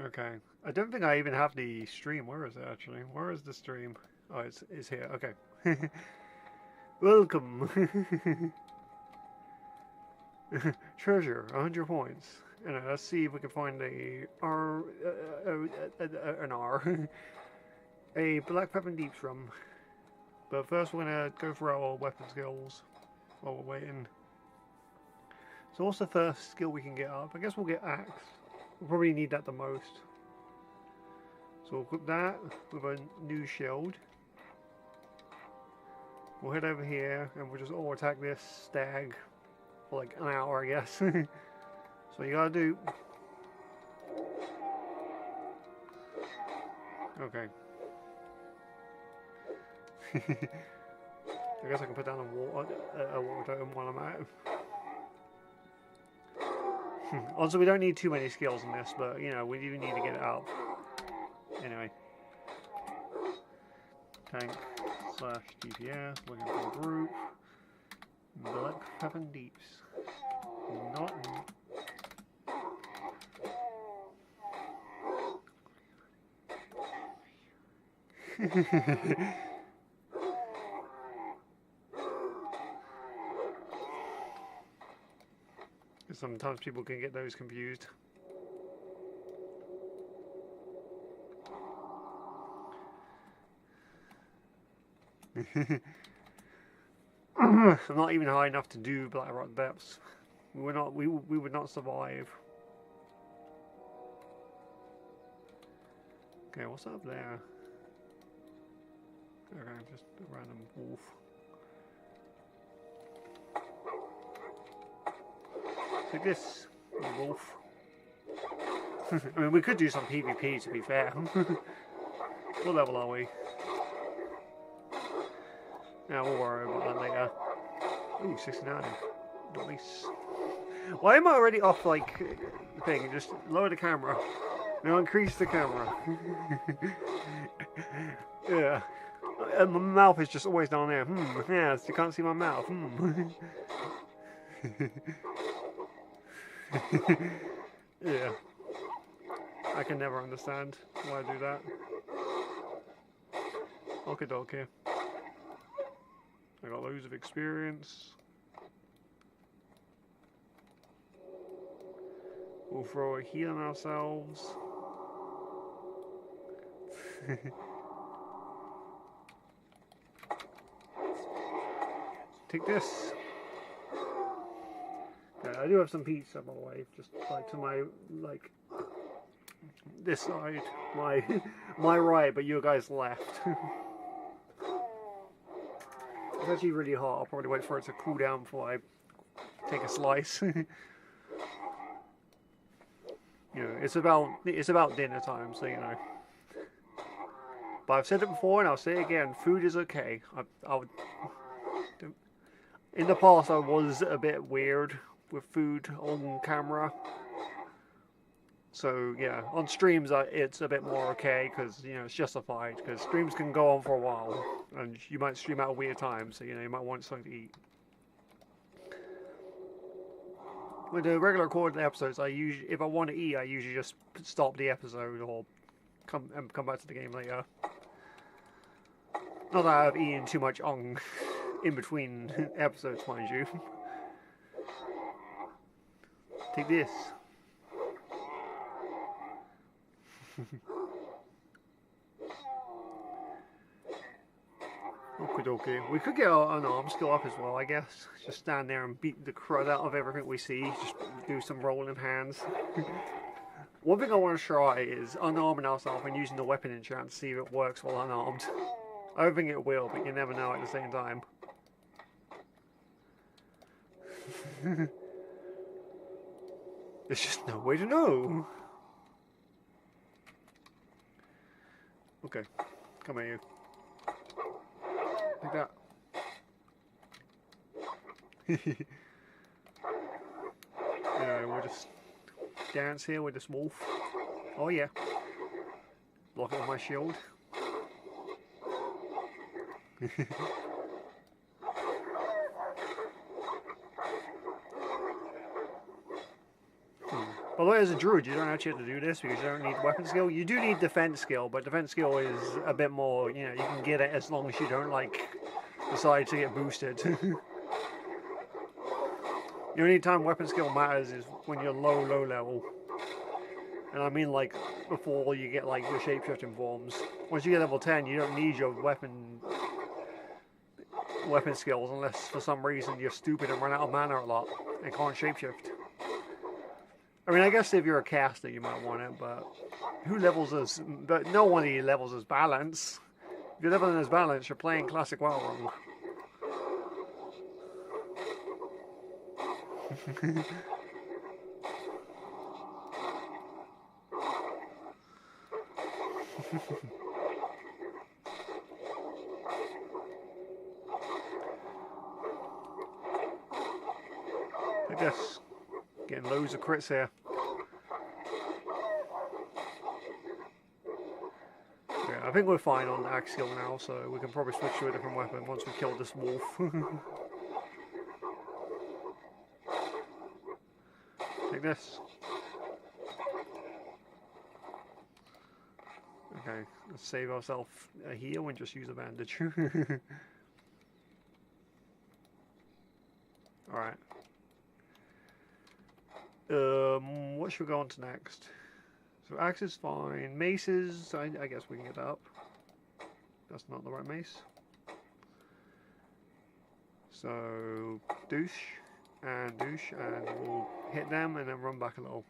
Okay. I don't think I even have the stream. Where is it actually? Where is the stream? Oh, it's here. Okay. Welcome. Treasure, 100 points. And let's see if we can find an R, a Blackfathom deep drum. But first, we're gonna go for our weapon skills while we're waiting. So, what's the first skill we can get up? I guess we'll get axe. We'll probably need that the most. So we'll equip that with a new shield. We'll head over here and we'll just auto attack this stag for like an hour, I guess. So you gotta do. Okay. I guess I can put down a water totem while I'm at it. Also, we don't need too many skills in this, but you know, we do need to get it up. Anyway. Tank / DPS, looking for a group. Blackfathom deeps. Not. Sometimes people can get those confused. I'm not even high enough to do Blackrock depths. We would not survive. Okay, what's up there? Okay, just a random wolf. Take this, you wolf. I mean, we could do some PvP to be fair. What level are we? Yeah, we'll worry about that later. Ooh, 69. Nice. Why am I already off, like, thing? Just lower the camera. Now increase the camera. Yeah. And my mouth is just always down there. Yes, you can't see my mouth. Yeah. I can never understand why I do that. Okie dokie. I got loads of experience. We'll throw a heal on ourselves. Take this. Yeah, I do have some pizza, by the way, just like to my, like, this side, my my right, but you guys left. It's actually really hot. I'll probably wait for it to cool down before I take a slice. You know, it's about dinner time, so you know. But I've said it before, and I'll say it again. Food is okay. In the past, I was a bit weird with food on camera. So yeah, on streams it's a bit more okay because you know it's justified because streams can go on for a while and you might stream at a weird time, so you know you might want something to eat. With the regular recorded episodes, if I want to eat, I usually just stop the episode or come back to the game later. Not that I've eaten too much in between episodes, mind you. Take this. Okie dokie. We could get an arm skill up as well, I guess. Just stand there and beat the crud out of everything we see. Just do some rolling hands. One thing I want to try is unarming ourselves and using the weapon enchant to see if it works while unarmed. I don't think it will, but you never know at the same time. There's just no way to know. Okay, come here, you. Like that. Yeah, we'll just dance here with this wolf. Oh yeah. Block it with my shield. By the way, as a druid, you don't actually have to do this because you don't need weapon skill. You do need defense skill, but defense skill is a bit more, you know, you can get it as long as you don't, like, decide to get boosted. The only time weapon skill matters is when you're low level. And I mean, like, before you get, like, your shapeshifting forms. Once you get level 10, you don't need your weapon skills unless for some reason you're stupid and run out of mana a lot and can't shapeshift. I mean, I guess if you're a caster, you might want it, but who levels as... But no one of you levels as balance. If you're leveling as balance, you're playing classic WoW wrong. Like this. Getting loads of crits here. Yeah, I think we're fine on the axe skill now, so we can probably switch to a different weapon once we kill this wolf. Take this. Okay, let's save ourselves a heal and just use a bandage. Alright. What should we go on to next? So axe is fine. Maces, I guess we can get that up. That's not the right mace. So douche, and we'll hit them and then run back a little.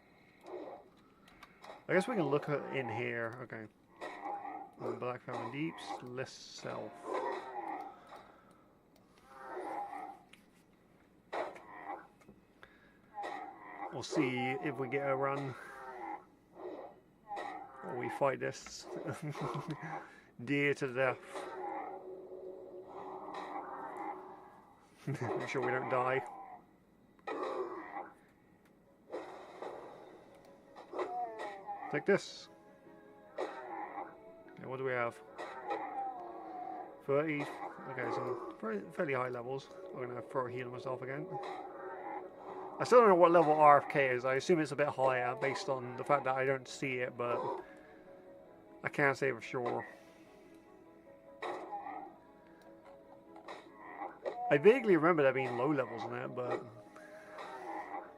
I guess we can look at in here. Okay. Blackfathom deeps, list self. We'll see if we get a run. Or we fight this deer to death. Make sure we don't die. Take this. Okay, what do we have? 30. Okay, some fairly high levels. I'm gonna throw a heal myself again. I still don't know what level RFK is. I assume it's a bit higher based on the fact that I don't see it, but I can't say for sure. I vaguely remember there being low levels in it, but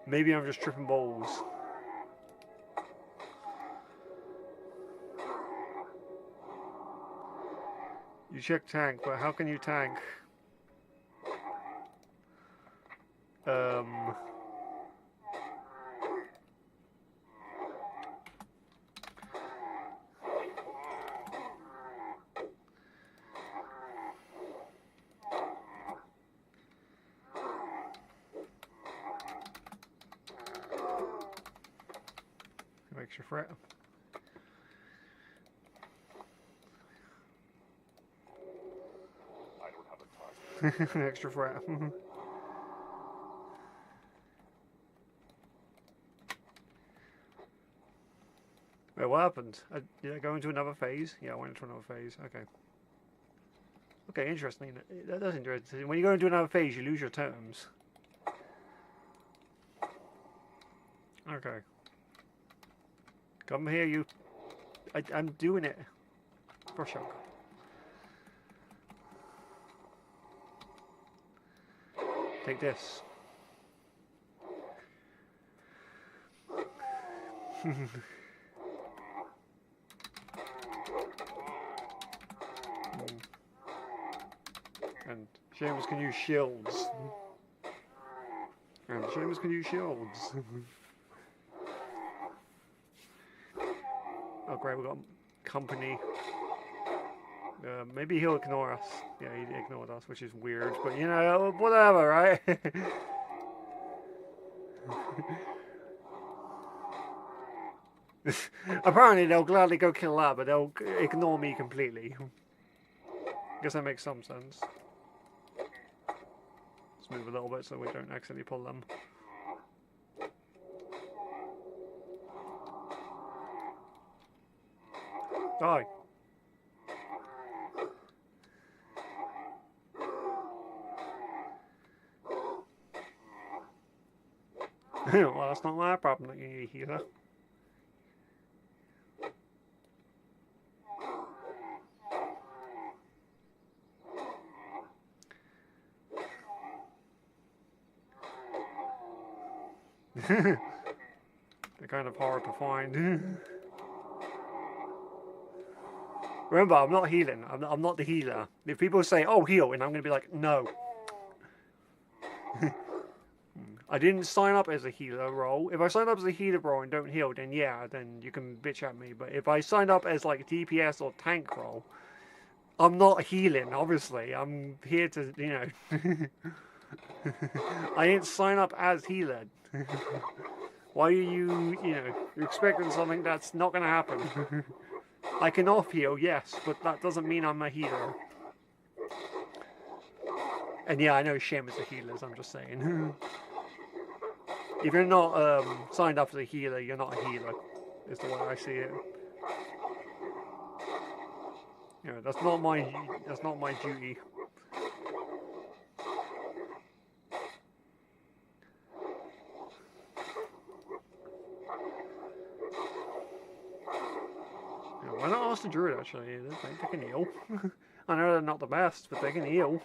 maybe I'm just tripping balls. You check tank, but how can you tank? Extra threat. I don't have a target. Extra threat. Wait, what happened? Did I go into another phase? Yeah, I went into another phase. Okay. Okay, interesting. That does interesting. When you go into another phase, you lose your terms. Okay. Come here, you. I'm doing it. For shock. Take this. And Seamus can use shields. And Seamus can use shields. Oh great, we got company. Maybe he'll ignore us. Yeah, he ignored us, which is weird, but you know, whatever, right? Apparently they'll gladly go kill that, but they'll ignore me completely. Guess that makes some sense. Let's move a little bit so we don't accidentally pull them. Die. Well, that's not my problem that you need a healer. They're kind of hard to find. Remember, I'm not healing. I'm not the healer. If people say, oh, heal, and I'm going to be like, no. I didn't sign up as a healer role. If I sign up as a healer role and don't heal, then yeah, then you can bitch at me. But if I signed up as like DPS or tank role, I'm not healing, obviously. I'm here to, you know... I didn't sign up as healer. Why are you know, you're expecting something that's not going to happen? I can off heal, yes, but that doesn't mean I'm a healer. And yeah, I know Shem is a healer, I'm just saying. If you're not signed up as a healer, you're not a healer, is the way I see it. You know, that's not my duty. Why not ask the druid, actually? They can heal. I know they're not the best, but they can heal.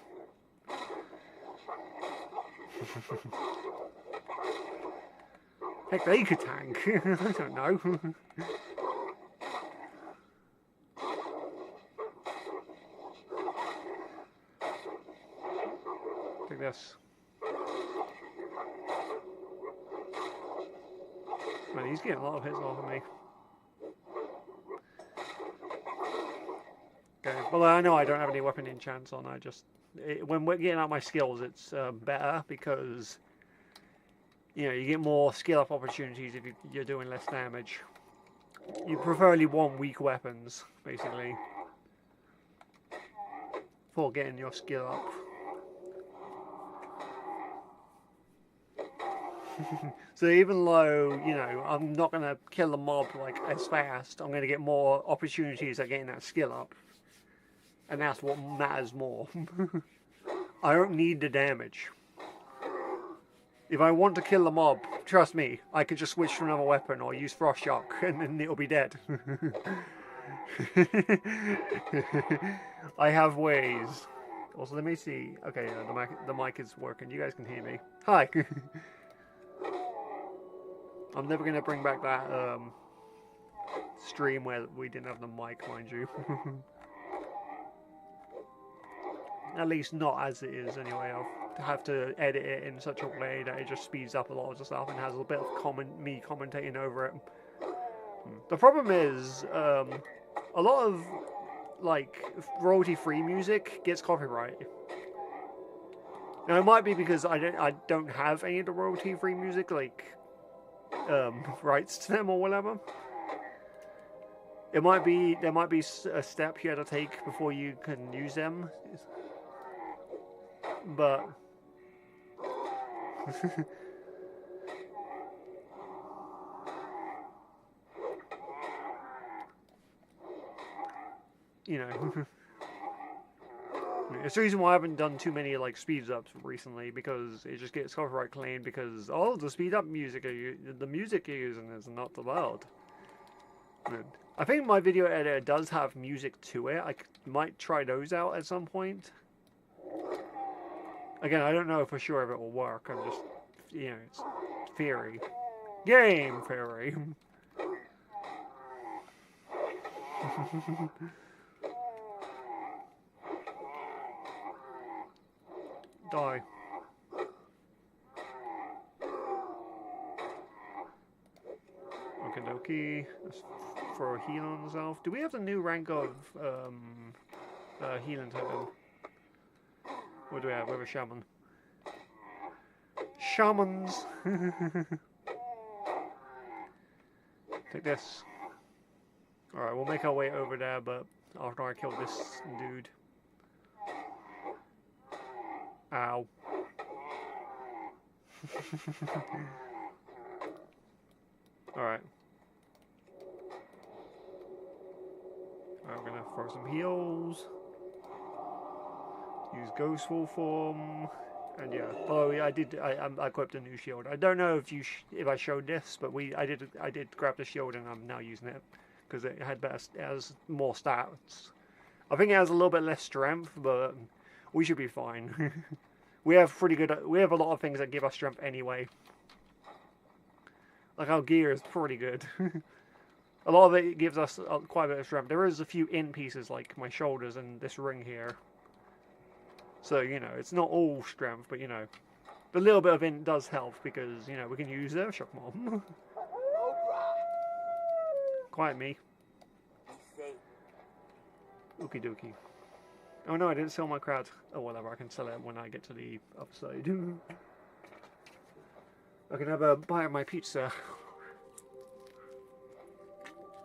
Heck, they could tank. I don't know. Take this. Man, he's getting a lot of hits off of me. Okay, well, I know I don't have any weapon enchants on. When we're getting out my skills, it's better because, you know, you get more skill up opportunities if you're doing less damage. You preferably want weak weapons, basically, for getting your skill up. So even though, you know, I'm not going to kill the mob like as fast, I'm going to get more opportunities at getting that skill up. And that's what matters more. I don't need the damage. If I want to kill the mob, trust me, I could just switch to another weapon or use Frost Shock and then it'll be dead. I have ways. Also, let me see. Okay, the mic is working. You guys can hear me. Hi. I'm never going to bring back that stream where we didn't have the mic, mind you. At least not as it is, anyway. I'll have to edit it in such a way that it just speeds up a lot of the stuff and has a bit of me commentating over it. The problem is, a lot of, like, royalty-free music gets copyright. Now, it might be because I don't have any of the royalty-free music, like, rights to them or whatever. There might be a step you have to take before you can use them. But you know, it's the reason why I haven't done too many like speeds ups recently, because it just gets copyright claimed because the speed up music the music you're using is not allowed. I think my video editor does have music to it. I might try those out at some point. Again, I don't know for sure if it will work. I'm just, you know, it's theory. Game theory. Die. Okie dokie. Let's throw a heal on himself. Do we have the new rank of healing token? What do we have? We have a shaman. Shamans! Take this. Alright, we'll make our way over there, but after I kill this dude. Ow. Alright. Alright, we're gonna throw some heals. Use Ghostful Form. And yeah, oh yeah, I equipped a new shield. I don't know if I showed this, but I did grab the shield and I'm now using it because it has more stats. I think it has a little bit less strength, but we should be fine. We have a lot of things that give us strength anyway. Like our gear is pretty good. A lot of it gives us quite a bit of strength. There is a few in pieces like my shoulders and this ring here. So, you know, it's not all strength, but you know, the little bit of int does help because, you know, we can use their shock mob. Quiet me. Okie dokie. Oh no, I didn't sell my crowd. Oh, whatever, I can sell it when I get to the other side. I can have a bite of my pizza.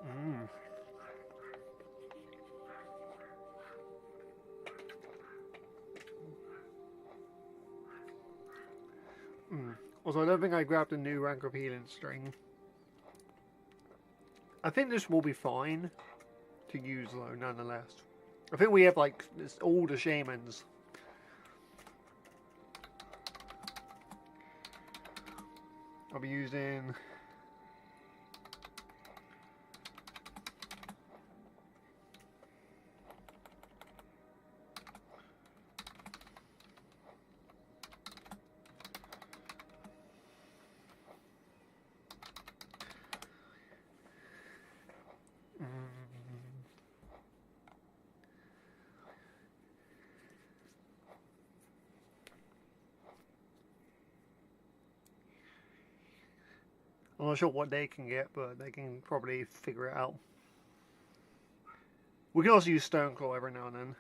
Mmm. Also, I don't think I grabbed a new rank of healing string. I think this will be fine to use though, nonetheless. I think we have like all the shamans. I'll be using I'm not sure what they can get, but they can probably figure it out. We can also use Stoneclaw every now and then.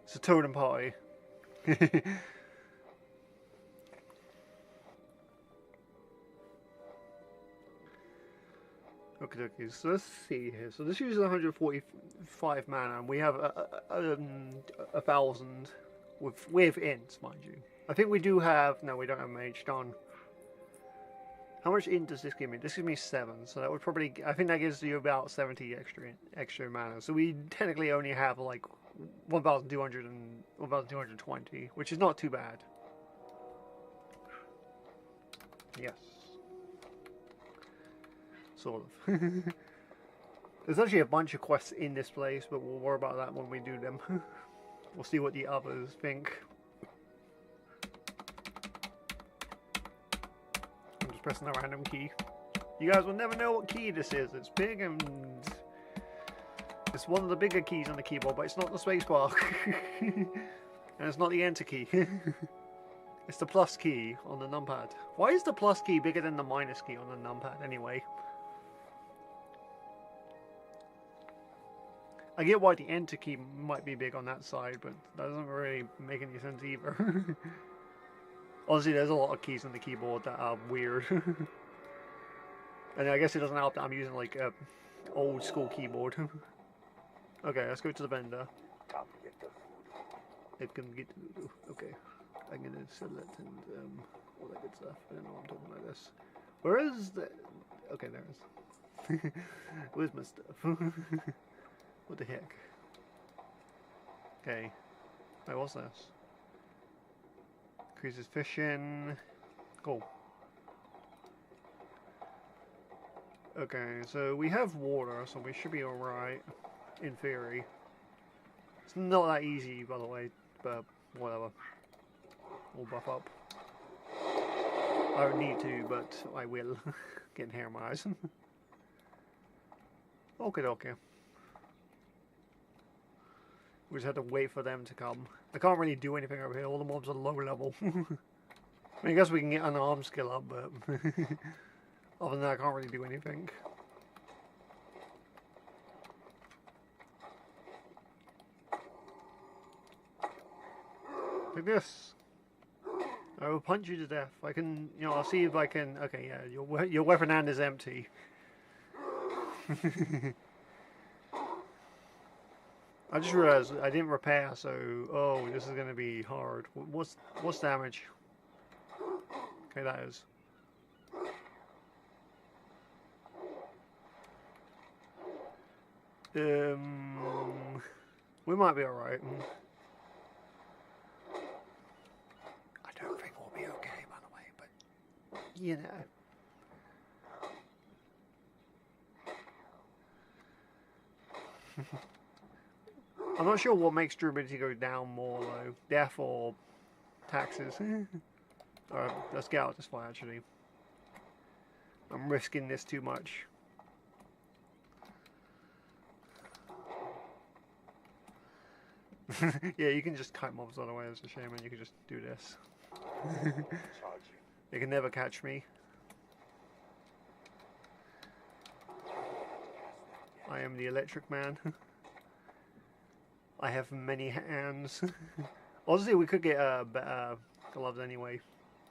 It's a totem party. Okay, so let's see here. So this uses 145 mana, and we have 1,000 with ints, mind you. I think we do have. No, we don't have mage. Darn. How much int does this give me? This gives me 7, so that would probably. I think that gives you about 70 extra mana. So we technically only have like 1,200 and 1,220, which is not too bad. Yes. Sort of. There's actually a bunch of quests in this place, but we'll worry about that when we do them. We'll see what the others think. I'm just pressing a random key. You guys will never know what key this is. It's big and it's one of the bigger keys on the keyboard, but it's not the spacebar. And it's not the enter key. It's the plus key on the numpad. Why is the plus key bigger than the minus key on the numpad anyway? I get why the enter key might be big on that side, but that doesn't really make any sense either. Honestly, there's a lot of keys on the keyboard that are weird. And I guess it doesn't help that I'm using like a old school keyboard. Okay, let's go to the vendor. It can get to okay. I'm gonna select and all that good stuff. I don't know why I'm talking like this. Where is the? Okay, there it is. Where's my stuff? What the heck? Okay. Wait, what's this? Increases fishing. Cool. Okay, so we have water, so we should be alright. In theory. It's not that easy, by the way, but whatever. We'll buff up. I don't need to, but I will. Getting hair in my eyes. Okay. We just have to wait for them to come. I can't really do anything over here. All the mobs are low level. I mean, I guess we can get an arm skill up, but other than that, I can't really do anything. Like this. I will punch you to death. I can, you know, I'll see if I can. Okay, yeah, your weapon hand is empty. I just realized I didn't repair, so oh, this is gonna be hard. What's damage? Okay, that is. We might be alright. I don't think we'll be okay, by the way, but you know. I'm not sure what makes durability go down more though. Death or taxes. Alright, let's get out of this fight actually. I'm risking this too much. Yeah, you can just kite mobs all the way, it's a shame, and you can just do this. They can never catch me. I am the electric man. I have many hands. Honestly, we could get better gloves anyway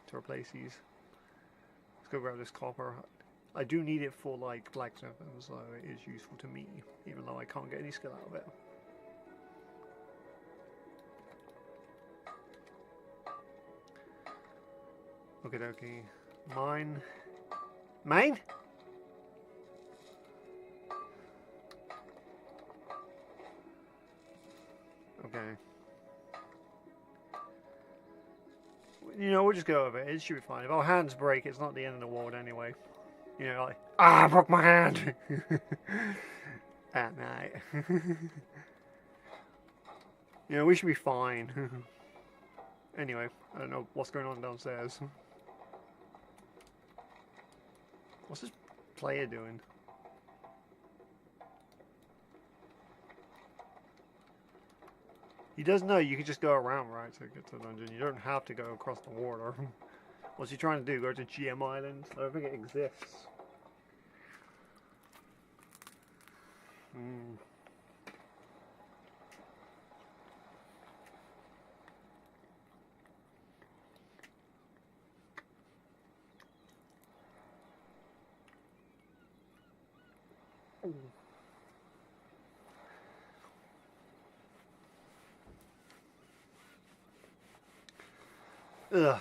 to replace these. Let's go grab this copper. I do need it for like blacksmithing, so it is useful to me, even though I can't get any skill out of it. Okie dokie. Mine. Mine? Okay. You know, we'll just go over it. It should be fine. If our hands break, it's not the end of the world anyway. You know, like, I broke my hand! At night. You know, we should be fine. Anyway, I don't know what's going on downstairs. What's this player doing? He does know you can just go around, right, to get to the dungeon. You don't have to go across the water. What's he trying to do? Go to GM Island? I don't think it exists. Ugh.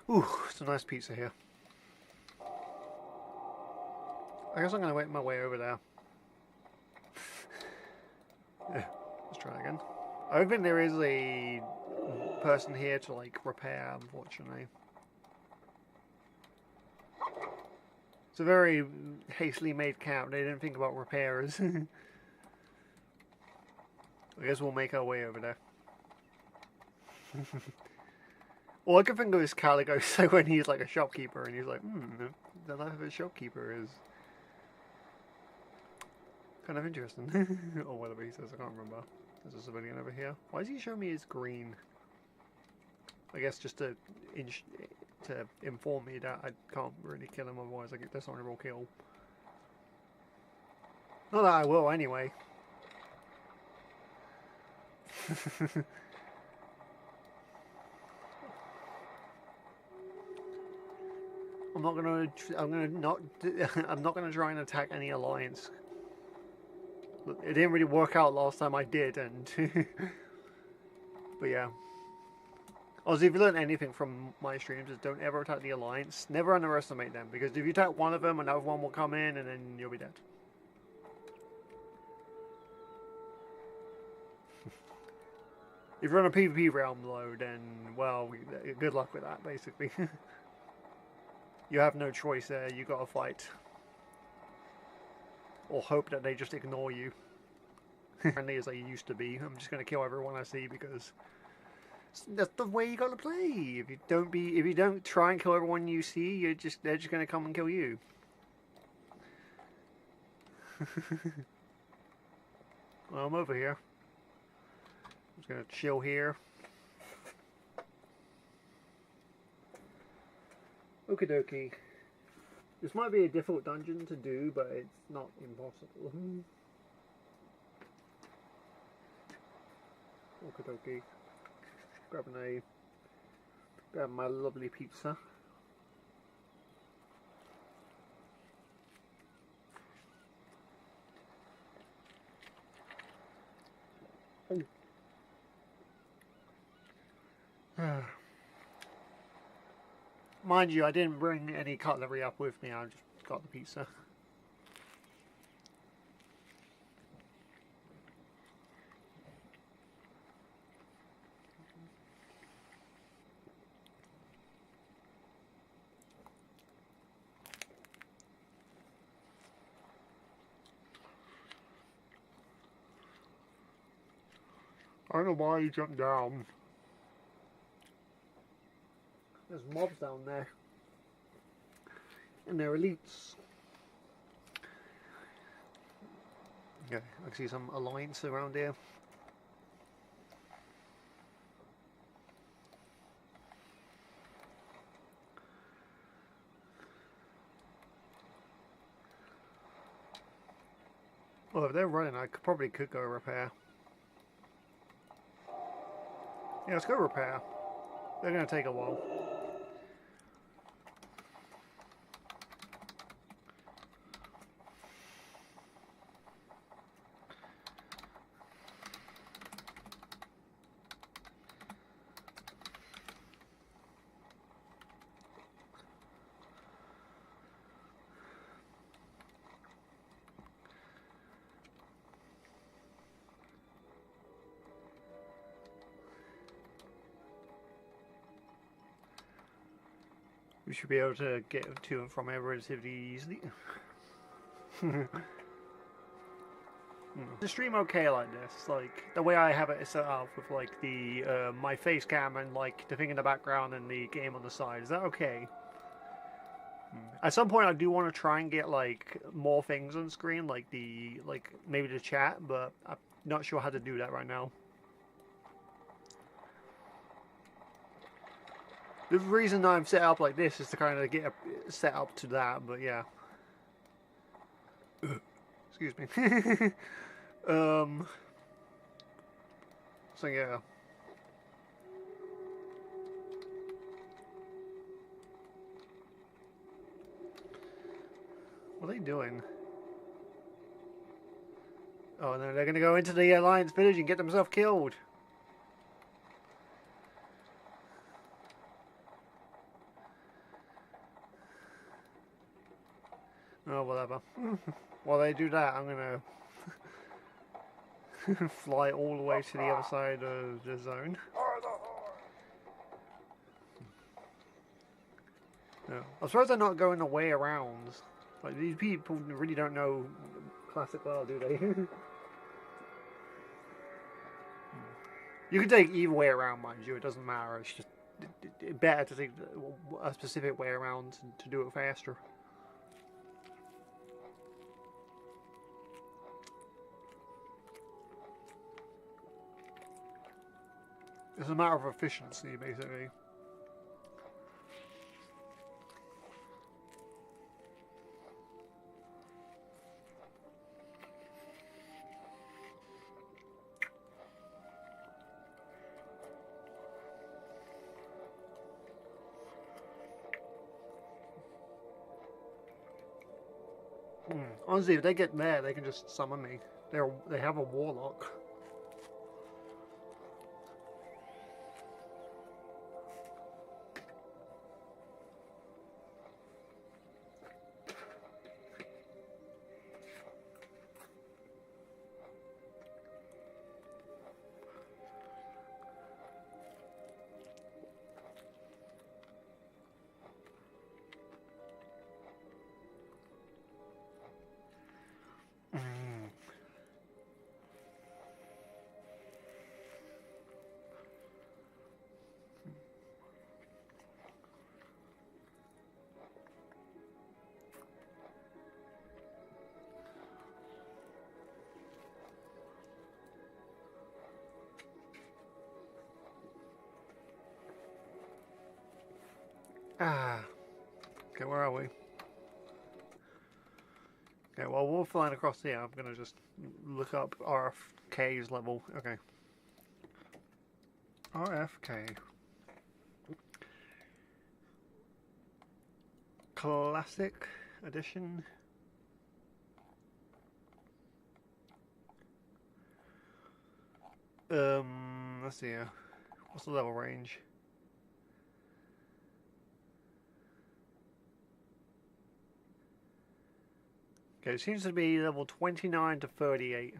Ooh, it's a nice pizza here. I guess I'm going to make my way over there. Yeah, let's try again. I don't think there is a person here to like repair, unfortunately. It's a very hastily made camp. They didn't think about repairers. I guess we'll make our way over there. All I can think of is Calico, so when he's like a shopkeeper and he's like, the life of a shopkeeper is kind of interesting. Or whatever he says, I can't remember. There's a civilian over here. Why does he show me his green? I guess just to inform me that I can't really kill him, otherwise I get dishonorable kill. Not that I will anyway. I'm not gonna try and attack any alliance. Look, it didn't really work out last time I did, and but yeah. Also, if you learn anything from my streams, is don't ever attack the alliance. Never underestimate them, because if you attack one of them, another one will come in, and then you'll be dead. If you're on a PvP realm though, then well, good luck with that, basically. You have no choice there, you gotta fight. Or hope that they just ignore you. Friendly as they used to be. I'm just gonna kill everyone I see because that's the way you gotta play. If you don't try and kill everyone you see, they're just gonna come and kill you. Well, I'm over here. I'm just gonna chill here. Okie dokie. This might be a difficult dungeon to do, but it's not impossible. Okie dokie. Grabbing my lovely pizza. Oh. Mind you, I didn't bring any cutlery up with me, I just got the pizza. I don't know why you jumped down. There's mobs down there. And they're elites. Okay, I can see some alliance around here. Well, if they're running, I probably could go repair. Yeah, let's go repair. They're going to take a while. We should be able to get to and from here relatively easily. The stream okay like this, like the way I have it set up with like the my face cam and like the thing in the background and the game on the side. Is that okay? At some point, I do want to try and get like more things on screen, like maybe the chat, but I'm not sure how to do that right now. The reason I'm set up like this is to kind of get set up to that, but yeah. Excuse me. So yeah. What are they doing? Oh no, they're gonna go into the Alliance village and get themselves killed. Oh, whatever. While they do that, I'm gonna fly all the way to the other side of the zone. No. I'm surprised they're not going the way around. Like, these people really don't know classic well, do they? You can take either way around, mind you. It doesn't matter. It's just better to take a specific way around to do it faster. It's a matter of efficiency, basically. Honestly, if they get there, they can just summon me. They have a warlock. Okay, where are we? Okay, well, we're flying across here. I'm gonna just look up RFK's level. Okay. RFK. Classic edition. Let's see here. What's the level range? Okay, it seems to be level 29 to 38.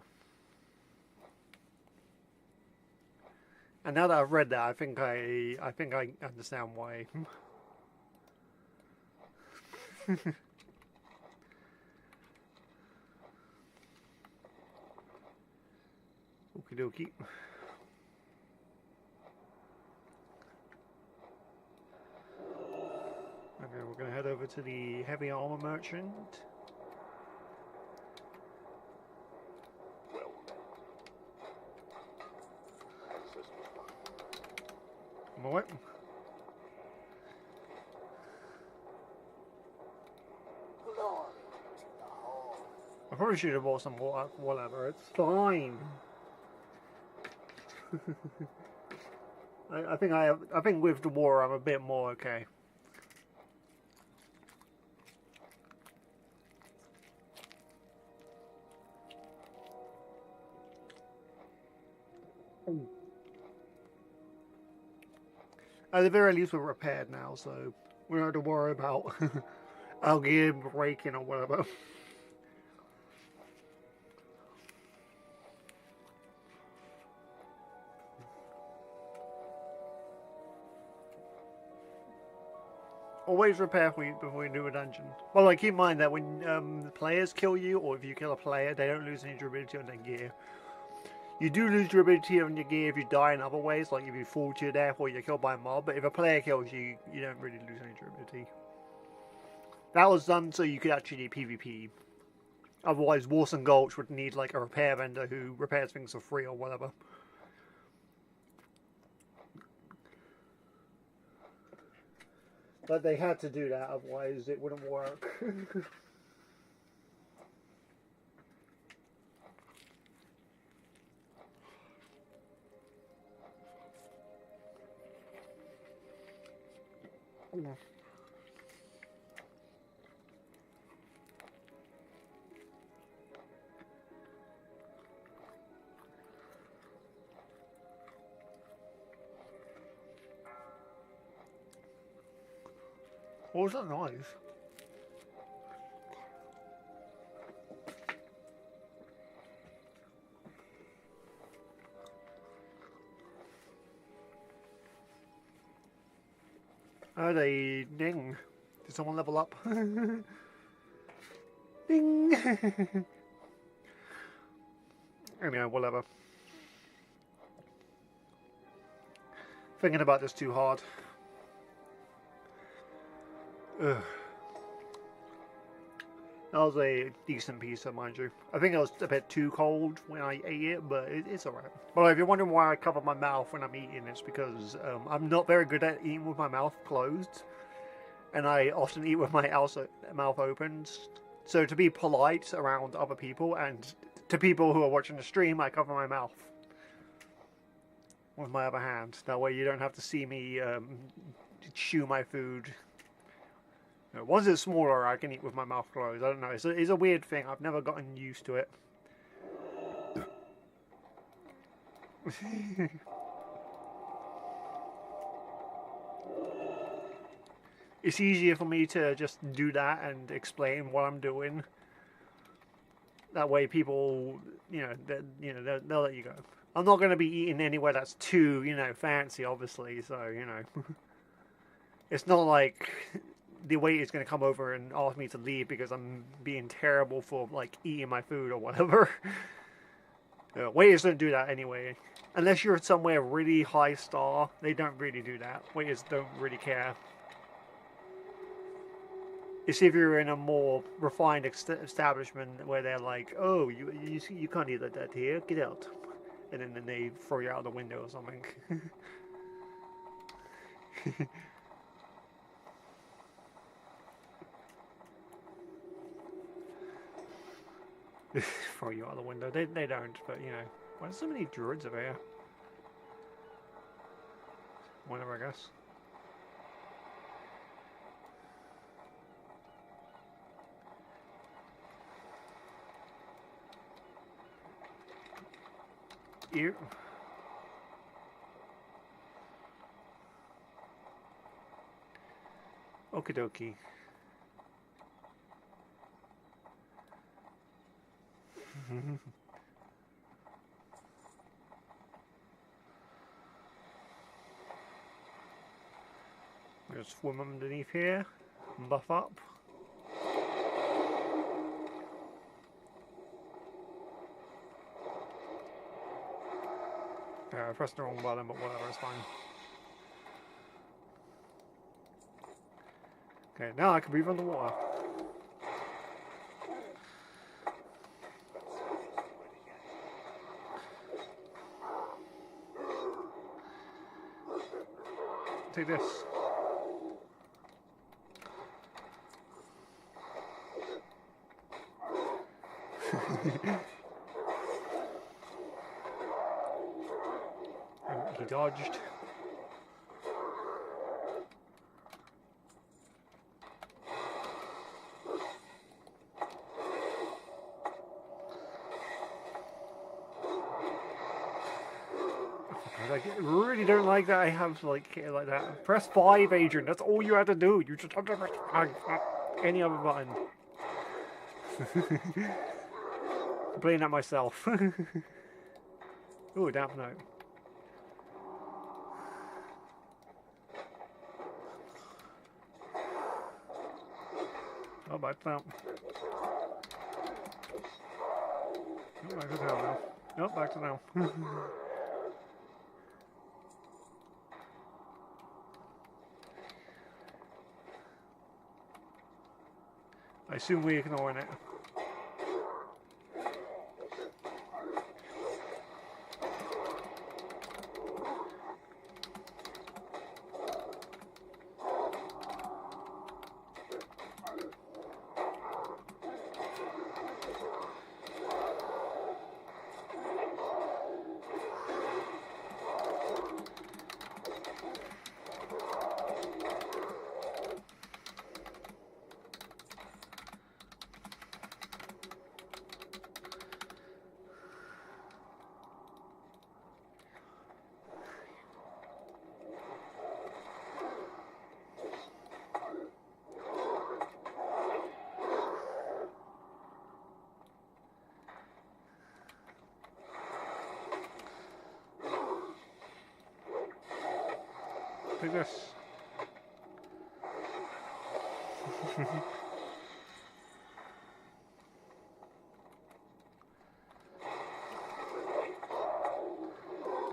And now that I've read that, I think I understand why. Okie dokie. gonna head over to the heavy armor merchant. Well then. Access denied. I'm away. Glory to the whole. I probably should have bought some water, whatever, it's fine. I think with the war I'm a bit more okay. At the very least we're repaired now, so we don't have to worry about our gear breaking or whatever. Always repair before you do a dungeon. Well, like, keep in mind that when the players kill you, or if you kill a player, they don't lose any durability on their gear. You do lose durability on your gear if you die in other ways, like if you fall to your death or you're killed by a mob, but if a player kills you, you don't really lose any durability. That was done so you could actually do PvP. Otherwise, Warson Gulch would need like a repair vendor who repairs things for free or whatever. But they had to do that, otherwise it wouldn't work. What was that noise? Oh, they ding. Did someone level up? Ding! Anyway, whatever. Thinking about this too hard. Ugh. That was a decent pizza, mind you. I think it was a bit too cold when I ate it, but it's alright. But if you're wondering why I cover my mouth when I'm eating, it's because I'm not very good at eating with my mouth closed. And I often eat with my mouth open. So to be polite around other people and to people who are watching the stream, I cover my mouth with my other hand. That way you don't have to see me chew my food. Once it's smaller, I can eat with my mouth closed. I don't know. It's a weird thing. I've never gotten used to it. It's easier for me to just do that and explain what I'm doing. That way, people, they'll let you go. I'm not going to be eating anywhere that's too, fancy, obviously. So, it's not like the waiter is going to come over and ask me to leave because I'm being terrible for like eating my food or whatever. Waiters don't do that anyway. Unless you're somewhere really high star, they don't really do that. Waiters don't really care. It's if you're in a more refined establishment where they're like, oh, you can't eat that here, get out. And then they throw you out the window or something. Throw you out the window. They don't, but why are so many druids over here? Whatever, I guess. Ew. Okie dokie. Just swim underneath here and buff up. I pressed the wrong button, but whatever, it's fine. Okay, now I can breathe underwater. Take this. And he dodged. I really don't like that I have like that. Press 5, Adrian. That's all you have to do. You just have to press 5, not any other button. I'm playing that myself. Ooh, damp note. Oh, back to now. Oh, back to now. Nope, back to now. I assume we're ignoring it. Take this.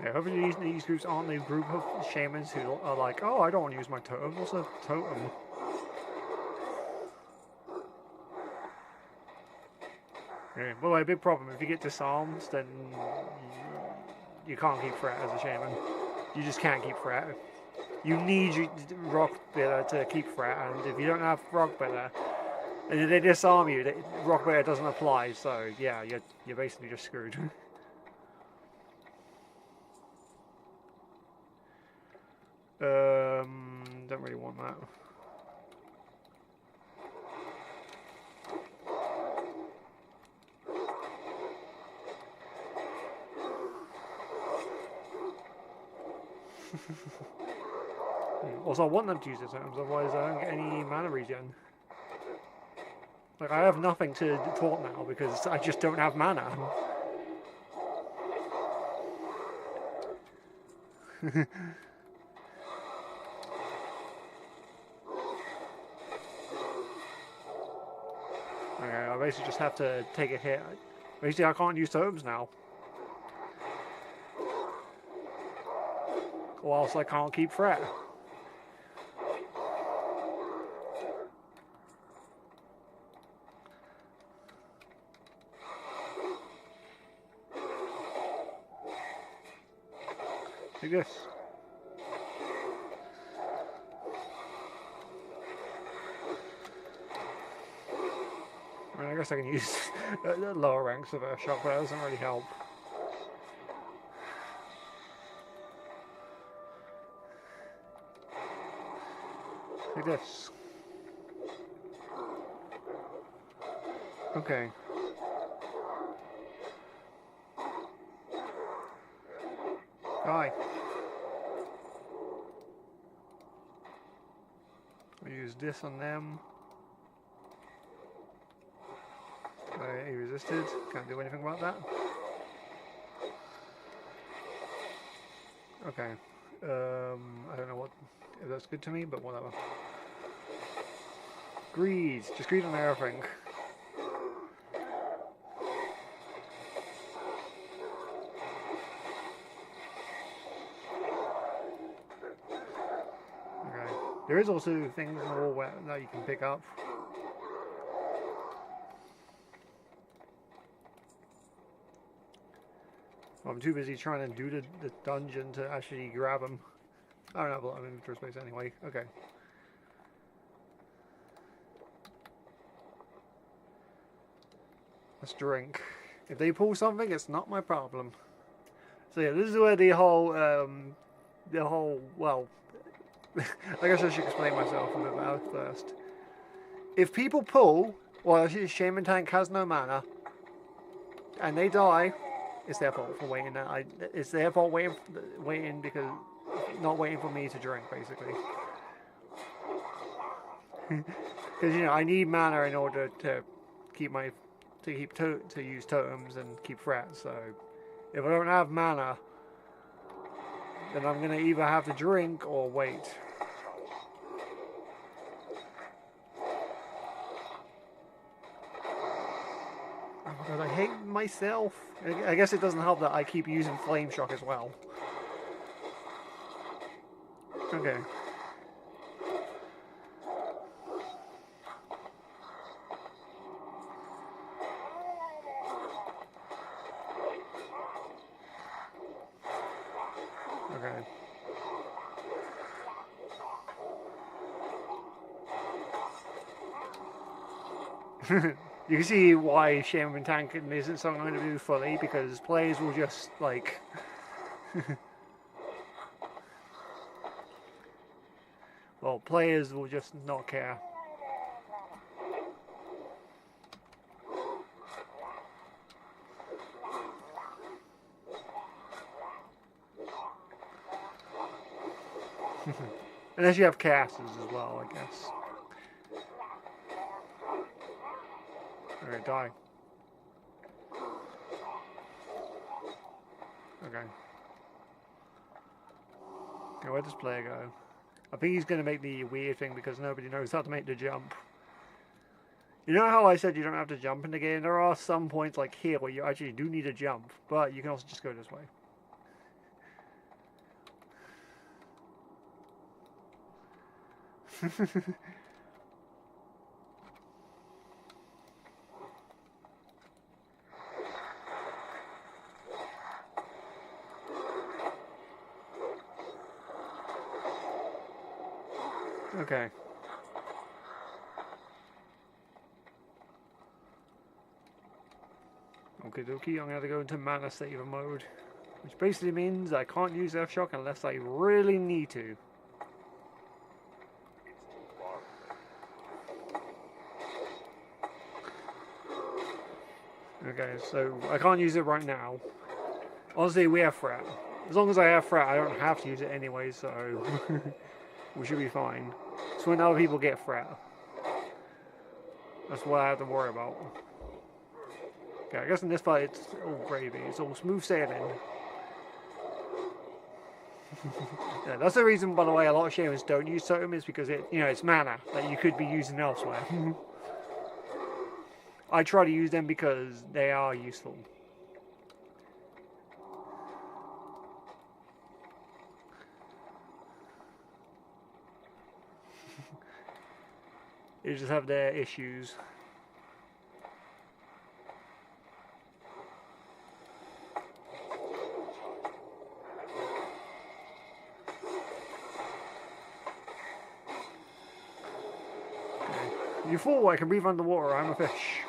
Yeah, hopefully these groups aren't a group of shamans who are like, oh, I don't want to use my totem. What's a totem? Yeah, well, a big problem, if you get disarmed, then you can't keep threat as a shaman. You just can't keep threat. You need your rock bitter to keep threat, and if you don't have rock bitter, and if they disarm you, rock bitter doesn't apply, so yeah, you're basically just screwed. Don't really want that. Also, I want them to use it items, otherwise I don't get any mana regen. Like, I have nothing to taunt now because I just don't have mana. Okay, I basically just have to take a hit. Basically, I can't use totems now. Or else I can't keep threat. Take this. I mean, I guess I can use the lower ranks of a shock, but that doesn't really help. Take this. Okay. Die. I'll use this on them. He resisted. Can't do anything about that. Okay. I don't know what if that's good to me, but whatever. Greed. Just greed on everything. Okay. There is also things in the wall that you can pick up. I'm too busy trying to do the dungeon to actually grab them. I don't have a lot of inventory space anyway. Okay. Let's drink. If they pull something, it's not my problem. So yeah, this is where the whole, well, I guess I should explain myself a bit better first. If people pull, well, Shaman Tank has no mana, and they die, it's their fault for waiting. It's their fault waiting because not waiting for me to drink, basically. Because I need mana in order to keep to use totems and keep threats. So if I don't have mana, then I'm gonna either have to drink or wait. Oh my god, I hate myself. I guess it doesn't help that I keep using Flame Shock as well. Okay. Okay. You can see why Shaman Tank isn't something I'm going to do fully, because players will just, like... well, players will just not care. Unless you have casters as well, I guess. Alright, die. Okay. Okay, where'd this player go? I think he's going to make the weird thing because nobody knows how to make the jump. You know how I said you don't have to jump in the game? There are some points like here where you actually do need a jump, but you can also just go this way. Okay. Okie dokie, I'm going to have to go into mana saver mode. Which basically means I can't use F-Shock unless I really need to. Okay, so I can't use it right now. Honestly, we have threat. As long as I have threat, I don't have to use it anyway, so we should be fine. So when other people get threat, that's what I have to worry about. Okay, I guess in this fight it's all gravy. It's all smooth sailing. Yeah, that's the reason, by the way, a lot of shamans don't use totem is because it's mana that you could be using elsewhere. I try to use them because they are useful. They just have their issues. Okay. You fool, I can breathe underwater, I'm a fish.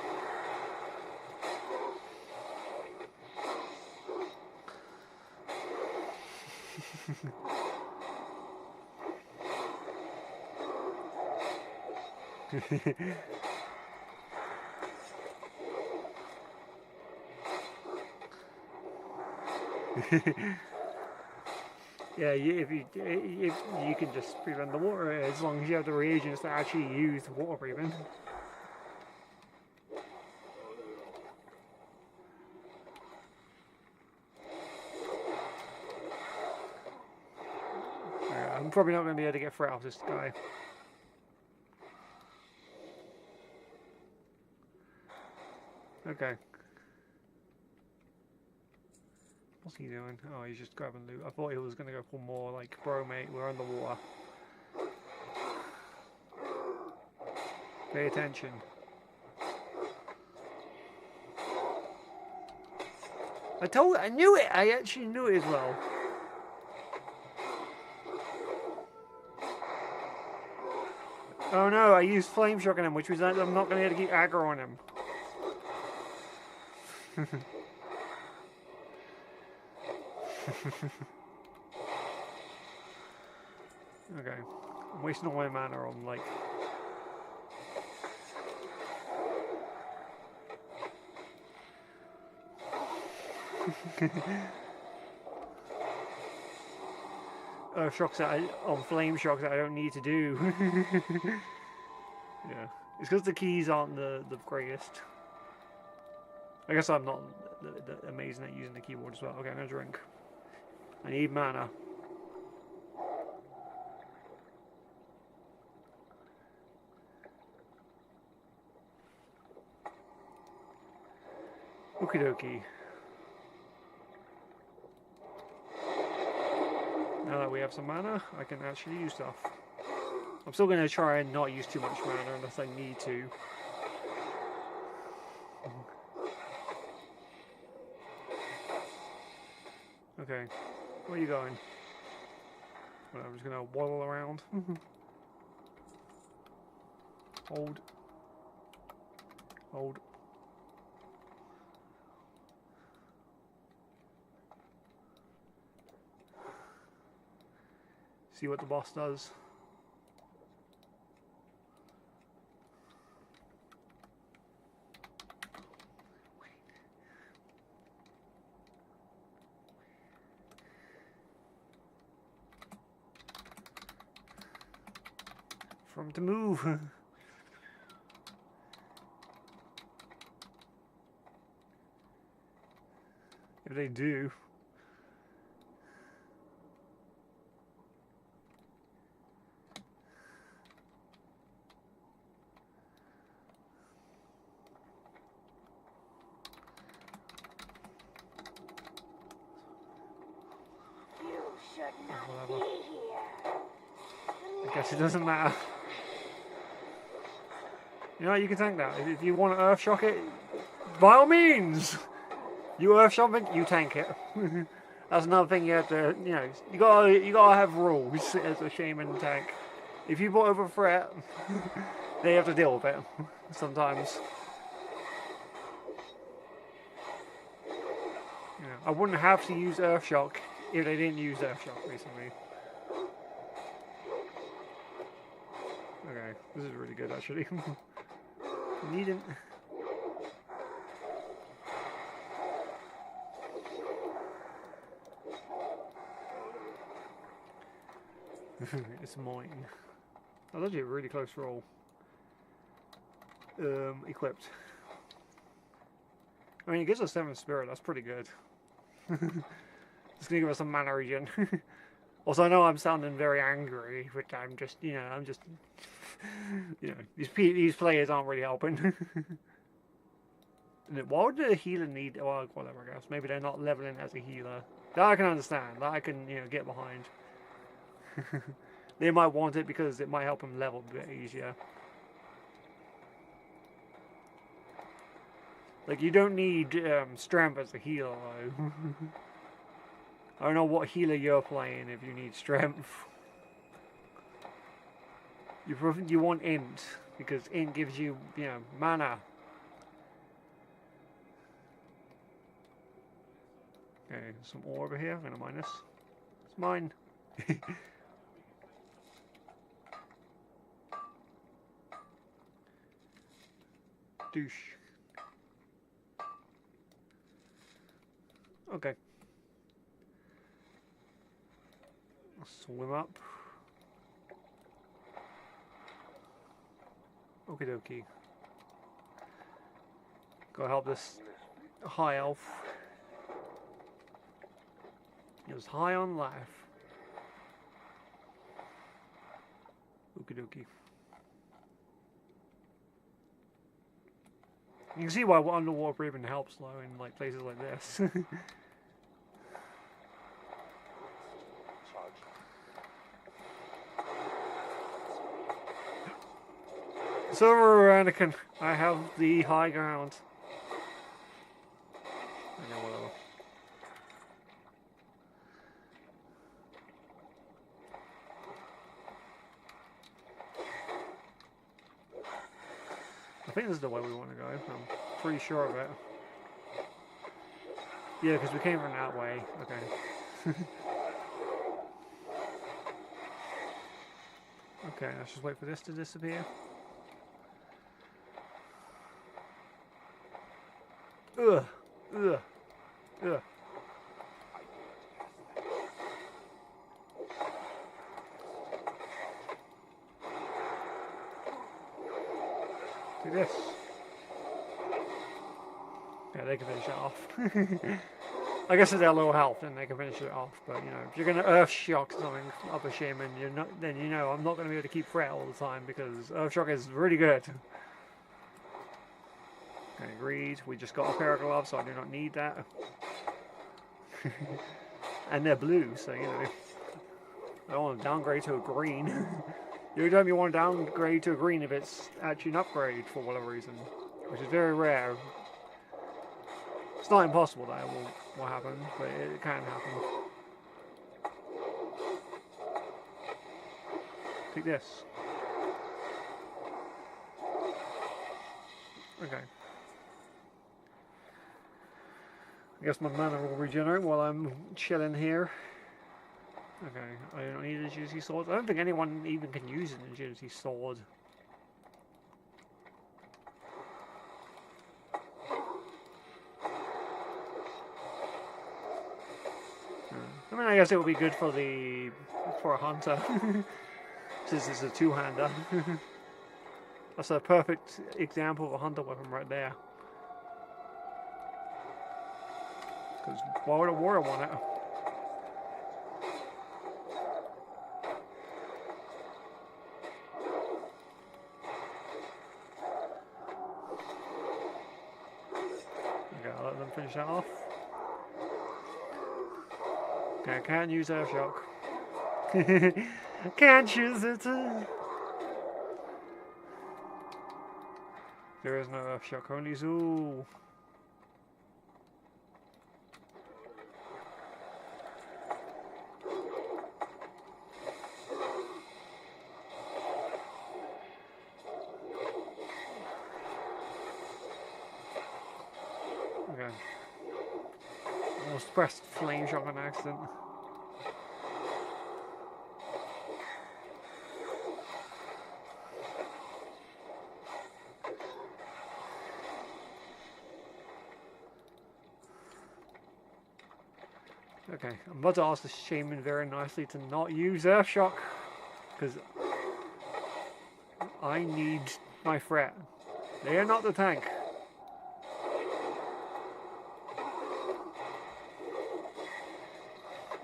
Yeah, if you can just breathe underwater as long as you have the reagents to actually use water breathing. I'm probably not going to be able to get threat off this guy. Okay. What's he doing? Oh, he's just grabbing loot. I thought he was going to go for more like, bro mate, we're underwater. Pay attention. I knew it! I actually knew it as well. Oh no, I used flame shock on him, which was that I'm not going to be able to keep aggro on him. Okay. I'm wasting all my mana on, like... shocks that on flame shocks that I don't need to do. Yeah. It's because the keys aren't the greatest. I guess I'm not amazing at using the keyboard as well. Okay, I'm going to drink. I need mana. Okie dokie. Now that we have some mana, I can actually use stuff. I'm still going to try and not use too much mana unless I need to. Okay, where are you going? Well, I'm just going to waddle around. Hold. Hold. See what the boss does. For him to move. If they do. Whatever. I guess it doesn't matter. You know, you can tank that. If you want to earth shock it, by all means! You earth shock it, you tank it. That's another thing you have to, you know, you gotta have rules as a shaman tank. If you put over a threat, they have to deal with it sometimes. You know, I wouldn't have to use earth shock if they didn't use earth shock recently. Okay, this is really good actually. Needn't. It's mine. That's actually a really close roll. Equipped. I mean, it gives us 7 spirit, that's pretty good. It's gonna give us some mana regen. Also, I know I'm sounding very angry, but I'm just, you know, you know, these players aren't really helping. Why would the healer need, well, whatever, I guess. Maybe they're not leveling as a healer. That I can understand, that I can, you know, get behind. They might want it because it might help them level a bit easier. Like, you don't need strength as a healer, though. I don't know what healer you're playing if you need strength. You want int, because int gives you, you know, mana. Okay, some ore over here. I'm gonna mine this. It's mine. Douche. Okay. Swim up. Okie dokie. Go help this high elf. He was high on life. Okie dokie. You can see why underwater breathing helps though in like places like this. It's over, Anakin. I have the high ground. Okay, whatever. I think this is the way we want to go. I'm pretty sure of it. Yeah, because we came from that way. Okay. Okay, let's just wait for this to disappear. Ugh. Ugh. Ugh. Do this. Yeah, they can finish it off. I guess if they're low health, then they can finish it off. But you know, if you're gonna Earth Shock something up a shaman, you're not. Then you know I'm not gonna be able to keep threat all the time because Earth Shock is really good. Okay, agreed. We just got a pair of gloves, so I do not need that. And they're blue, so you know. I don't want to downgrade to a green. You don't want to downgrade to a green if it's actually an upgrade for whatever reason, which is very rare. It's not impossible that will happen, but it can happen. Take this. Okay. I guess my mana will regenerate while I'm chilling here. Okay, I don't need an agility sword. I don't think anyone even can use an agility sword. I mean, I guess it would be good for a hunter, since it's a two-hander. That's a perfect example of a hunter weapon right there. Because why would a warrior want it? Okay, I'll let them finish that off. Okay, I can't use Earth Shock. Can't use it. There is no Earth Shock, only Zoo. Okay. Almost pressed flame shock on accident. Okay, I'm about to ask the shaman very nicely to not use Earth Shock, because I need my threat. They are not the tank.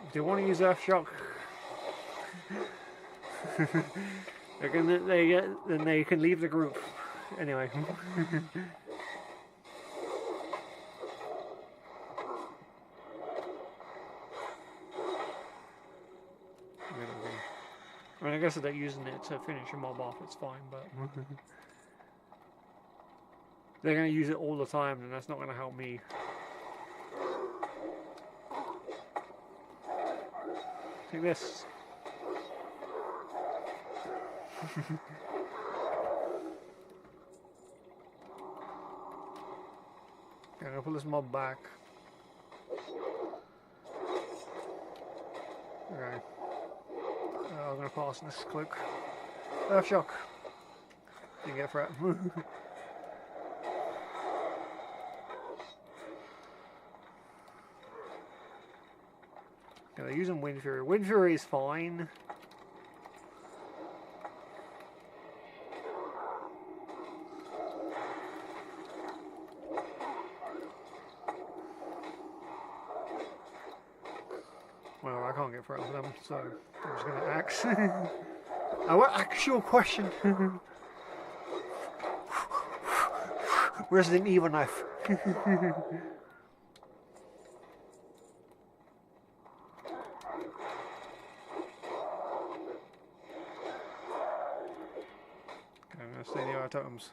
If they want to use Earth Shock, then they can leave the group. Anyway. I mean, I guess if they're using it to finish a mob off, it's fine, but they're going to use it all the time, and that's not going to help me. Take this. Okay, I'm going to pull this mob back. Okay. I'm going to pass this cloak. Earth Shock. You can get threat. Yeah, they're using Wind Fury. Wind Fury is fine. Well, I can't get threat with them, so I'm just going to axe. What actual question? Resident Evil knife. I'm gonna stay near our totems.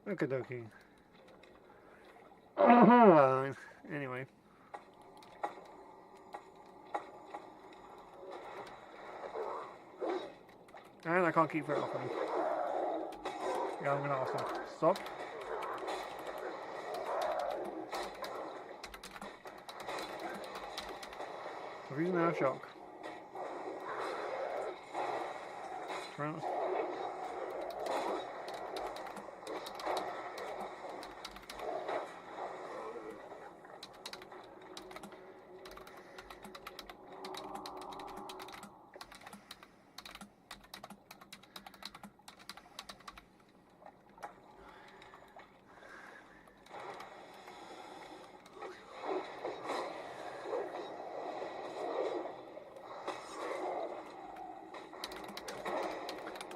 Okie dokie. Anyway. And I can't keep it open. Yeah, I'm gonna ask him. Stop. So he's now shock. Try not.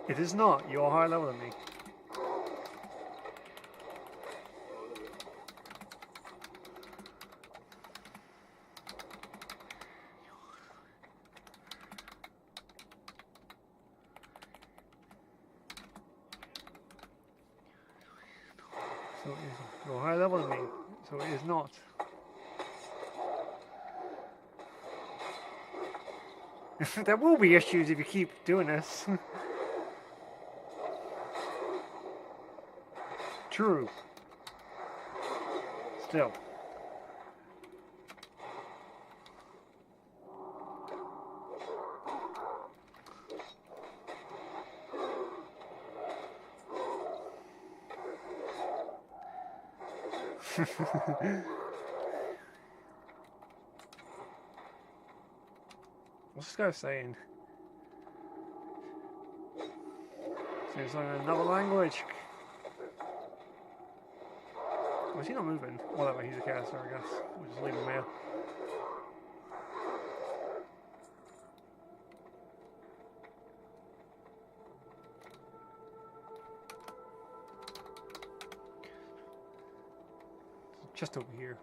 It is not. You're higher level than me. So you're higher level than me. So it is not. There will be issues if you keep doing this. True. Still. What's this guy saying? Seems like another language. Was he not moving? Whatever, he's a caster, I guess. We'll just leave him here. Just over here.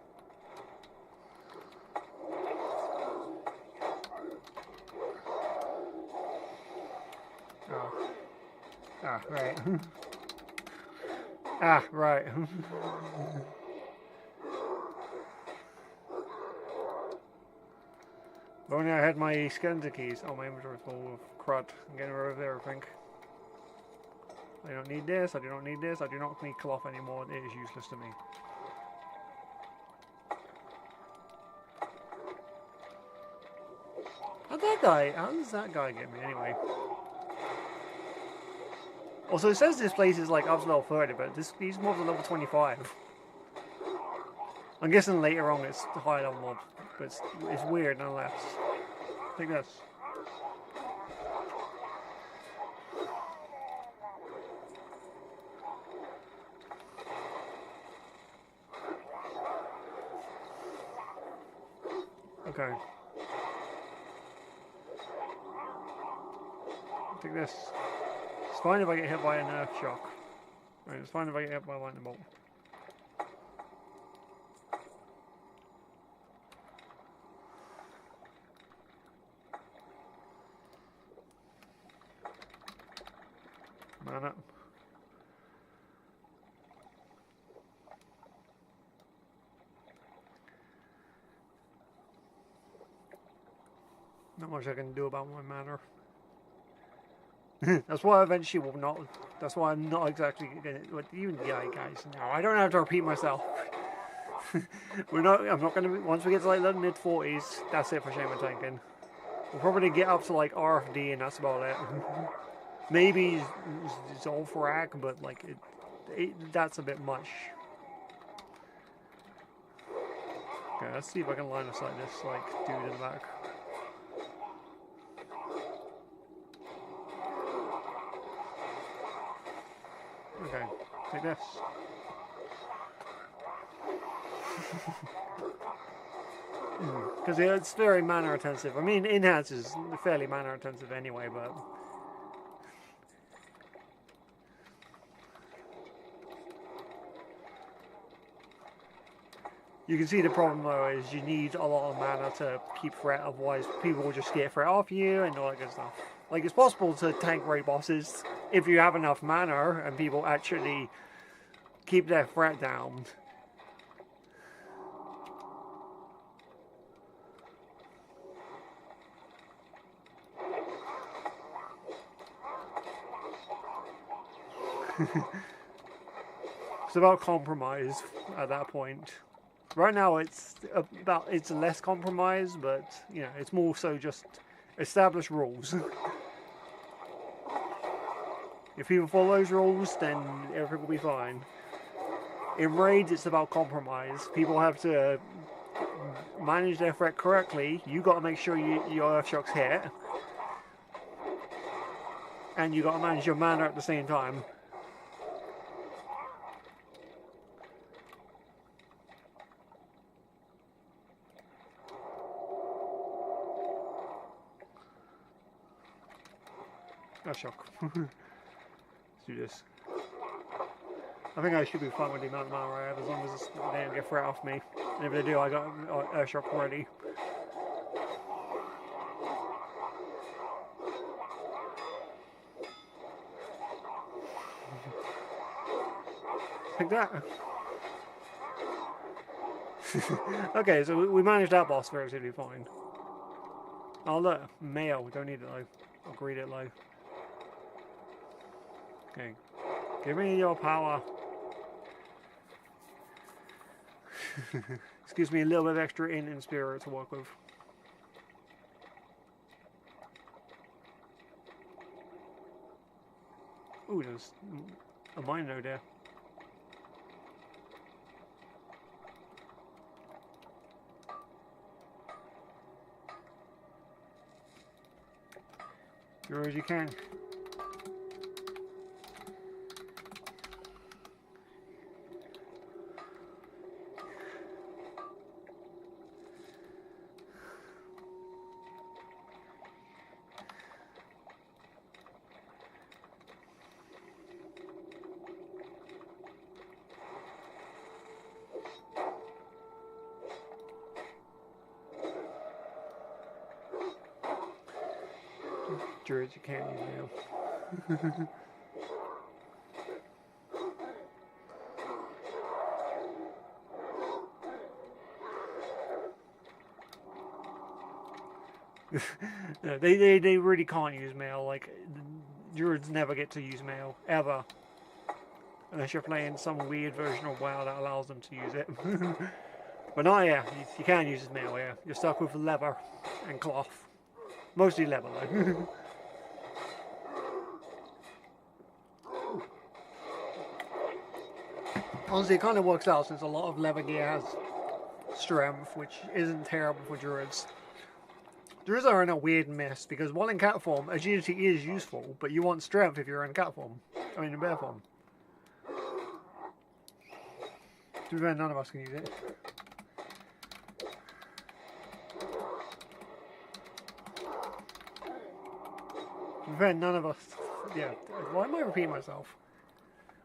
Oh. Ah, right. Ah, right. If only I had my skeleton keys. Oh, my inventory full of crud. I'm getting rid of everything. I don't need this, I do not need this, I do not need cloth anymore. It is useless to me. How does that guy get me anyway? Also, it says this place is like up to level 30, but these mobs are level 25. I'm guessing later on it's the higher level mob, but it's weird nonetheless. Take this. Okay. Take this. It's fine if I get hit by an earth shock. Right, it's fine if I get hit by a lightning bolt. Man up. Not much I can do about my manner. That's why I eventually will not. That's why I'm not exactly gonna. Even guys. No, I don't have to repeat myself. I'm not gonna. Once we get to like the mid 40s, that's it for Shaman tanking. We'll probably get up to like RFD, and that's about it. Maybe it's all for rack, but like that's a bit much. Okay, let's see if I can line of sight this like dude in the back. Okay, take this. Because it's very mana intensive. I mean, enhance is fairly mana intensive anyway, but. You can see the problem though is you need a lot of mana to keep threat, otherwise people will just get threat off you and all that good stuff. Like, it's possible to tank raid bosses if you have enough mana and people actually keep their threat down. It's about compromise at that point. Right now it's less compromise, but you know, it's more so just establish rules. If people follow those rules, then everything will be fine. In raids, it's about compromise. People have to manage their threat correctly. You got to make sure your Earthshock's hit, and you got to manage your mana at the same time. Earthshock. Let's do this. I think I should be fine with the amount of mana I have, as long as they don't get threat off me. And if they do, I got Earthshock ready. Like that. Okay, so we managed that boss relatively fine. Oh look, mail. We don't need it though. I'll greet it low. Okay. Give me your power. This gives me a little bit of extra int and spirit to work with. Ooh, there's a mine node there. Do as you can. Druids you can't use now. No, they really can't use mail. Like, druids never get to use mail ever, unless you're playing some weird version of WoW that allows them to use it. But not yeah, you can use mail. Yeah, you're stuck with leather and cloth, mostly leather though. Honestly, it kind of works out since a lot of leather gear has strength, which isn't terrible for druids. Druids are in a weird mess because while in cat form, agility is useful, but you want strength if you're in cat form. I mean, in bear form. To be fair, none of us can use it. To be fair, none of us. Yeah. Why am I repeating myself?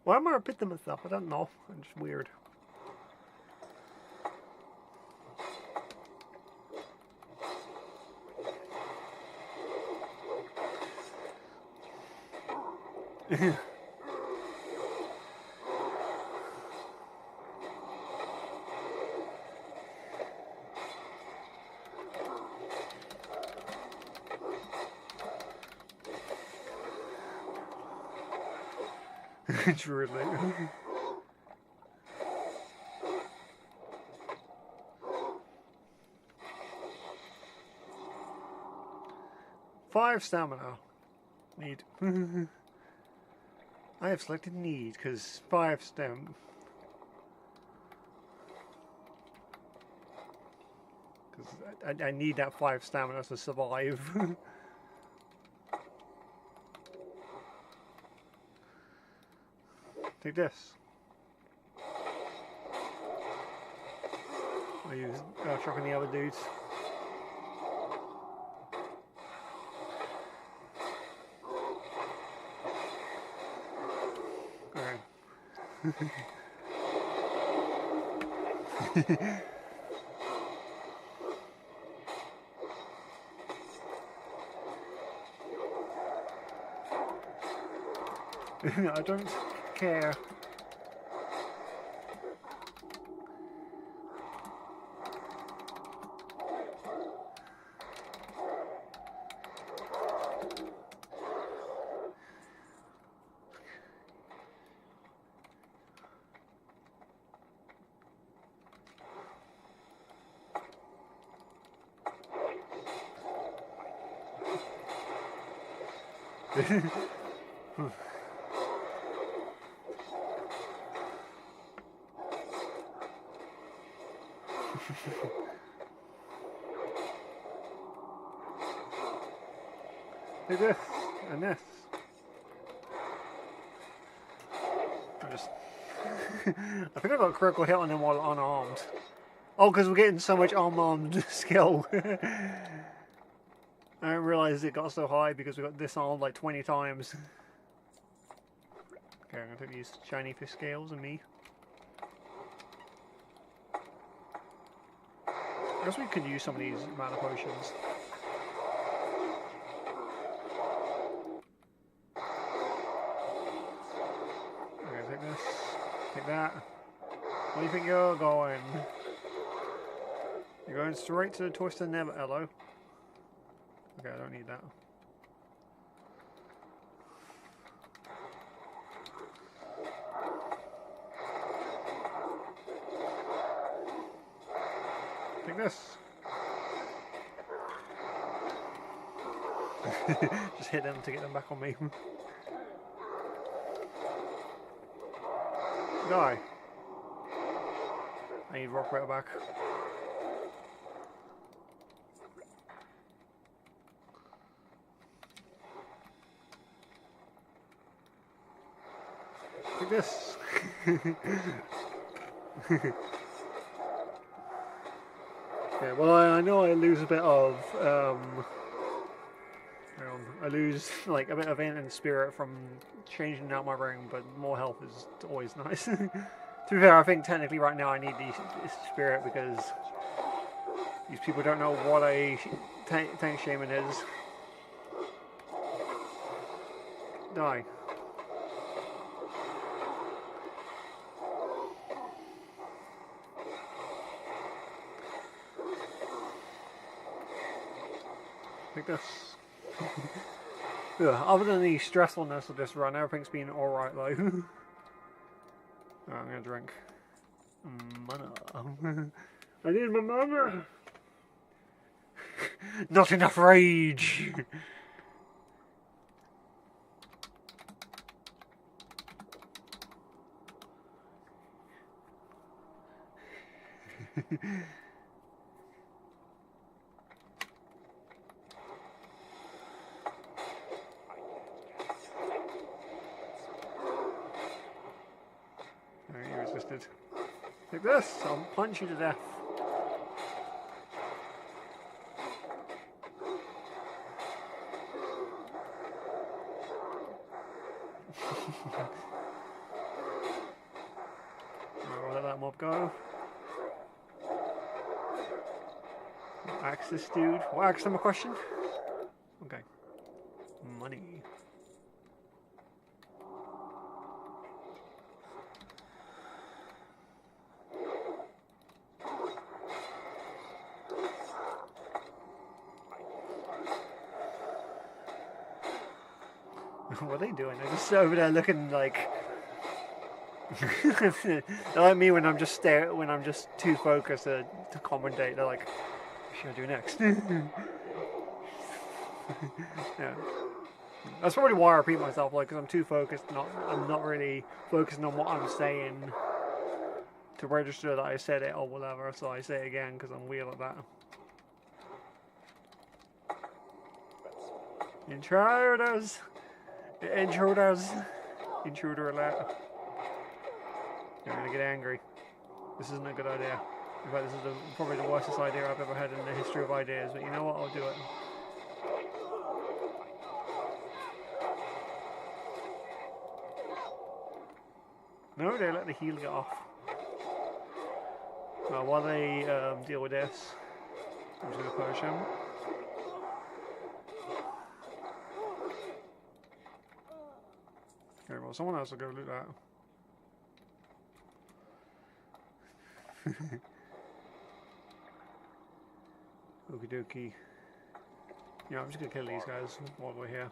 Why am I repeating myself? I don't know. I'm just weird. Truly. Five stamina. Need. I have selected need because 5 stem. Because I need that 5 stamina to survive. Take this. I'll use shocking the other dudes. Alright. I don't care. Do this and this. I just I think I got a critical hit on him while unarmed. Oh, because we're getting so much unarmed skill. I didn't realise it got so high because we got disarmed like 20 times. Okay, I'm going to take these shiny fish scales and me. I guess we could use some of these mana potions. Okay, take this. Take that. Where do you think you're going? You're going straight to the Twisted Never Hello. Okay, I don't need that. Take this. Just hit them to get them back on me. Die. I need rock right back. Take this. Yeah, well, I know I lose a bit of, I lose like a bit of int and spirit from changing out my ring, but more health is always nice. To be fair, I think technically right now I need the spirit because these people don't know what a tank shaman is. Die. Like this. Yeah, other than the stressfulness of this run, everything's been alright though. I'm gonna drink. Mana. I need my mana! Not enough rage! You resisted. Take this, I'll punch you to death. I'll let that mob go. Axe this dude. What axe him a question? Okay. Money. What are they doing? They're just over there looking like they're like me when I'm just too focused to commentate. They're like, what should I do next? Yeah. That's probably why I repeat myself, like, because I'm too focused. I'm not really focusing on what I'm saying to register that I said it or whatever. So I say it again because I'm weird like that. Intruders. Intruder alert. I'm gonna get angry. This isn't a good idea. In fact, this is probably the worstest idea I've ever had in the history of ideas, but you know what, I'll do it. No, they let the heal get off. While they deal with this, I'm just going to push him. Okay, well, someone else will go loot that. Okie dokie. Yeah, I'm just gonna kill these guys while we're here.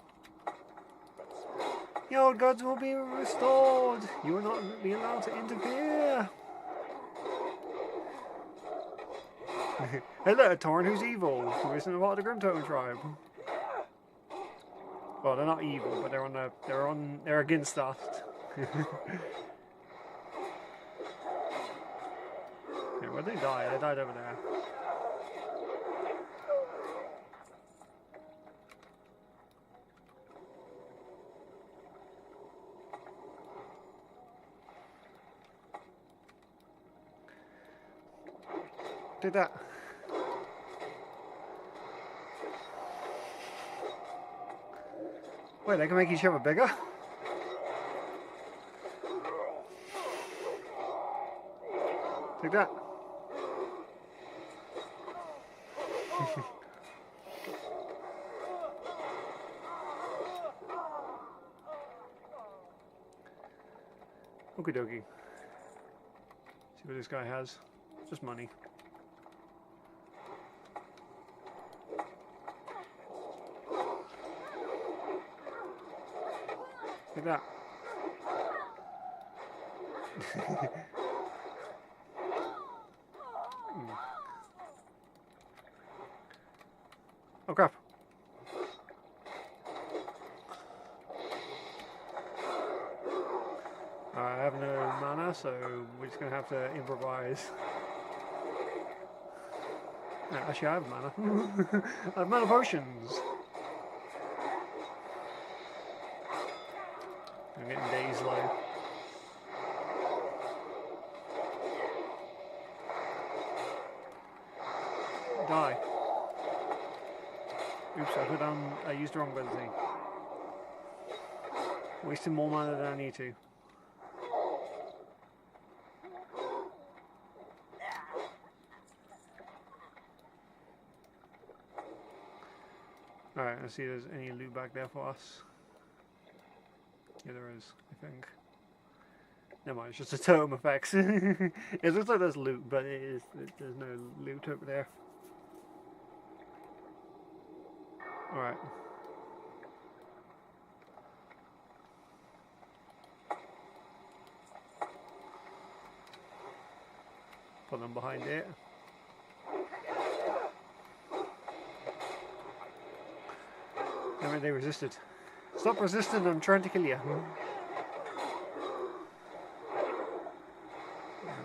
Your gods will be restored! You will not be allowed to interfere! Hey look, a Tauren who's evil, who isn't a part of the Grim Totem tribe. Well, they're not evil, but they're against us. Yeah, where'd they die? They died over there. Did that. Wait, they can make each other bigger? Take that. Okie dokie. See what this guy has. Just money. Like that. Oh crap. I have no mana, so we're just gonna have to improvise. No, actually I have mana. I have mana potions. I'm getting days low. Die. Oops, I used the wrong ability. Wasting more mana than I need to. Alright, let's see if there's any loot back there for us. Yeah, there is, I think. Never mind, it's just a totem effects. It looks like there's loot, but there's no loot over there. Alright. Put them behind it. Never they resisted. Stop resisting, I'm trying to kill you.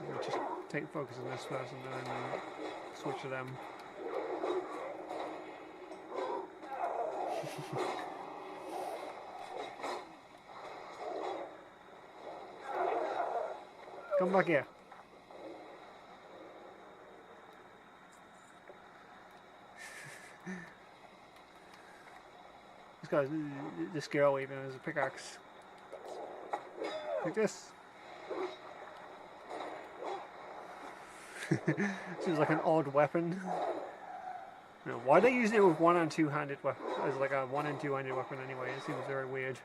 We'll just take focus on this first and then switch to them. Come back here. This girl even has a pickaxe. Like this. Seems like an odd weapon. No, why are they using it with one and two-handed weapon? As like a one and two-handed weapon anyway? It seems very weird.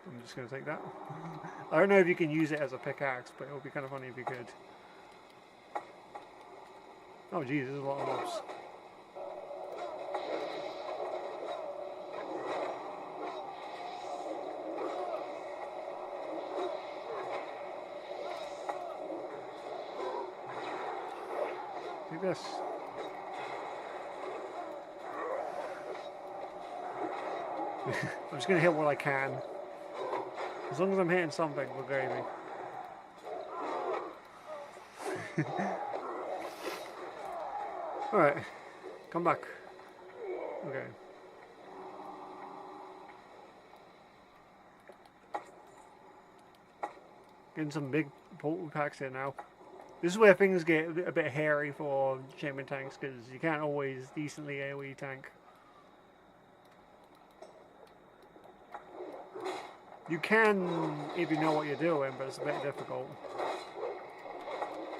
I'm just gonna take that. I don't know if you can use it as a pickaxe, but it would be kind of funny if you could. Oh geez, there's a lot of mobs. Take this. I'm just gonna hit what I can. As long as I'm hitting something, we're gravy. Alright, come back. Okay. Getting some big portal packs here now. This is where things get a bit hairy for champion tanks, because you can't always decently AoE tank. You can if you know what you're doing, but it's a bit difficult.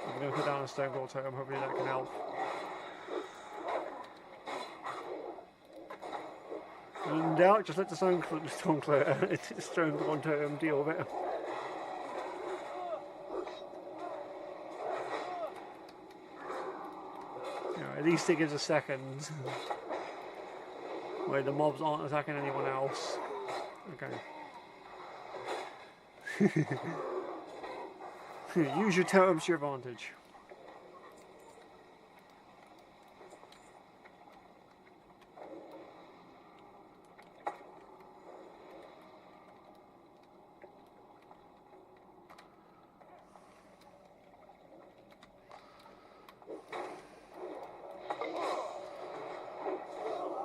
I'm going to put down a stone cold totem, hopefully that can help. And in doubt, just let the stone cold totem deal with it. You know, at least it gives a second where the mobs aren't attacking anyone else. Okay. Use your totems to your advantage.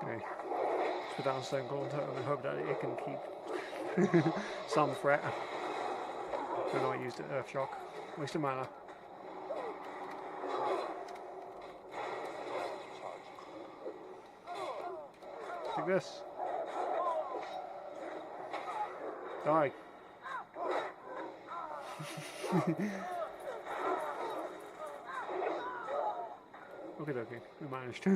Okay. Let's put down stone cold totem and hope that it can keep some threat. I don't know, I used it, Earth Shock. Waste of mana. Take this. Die. Okay, we managed.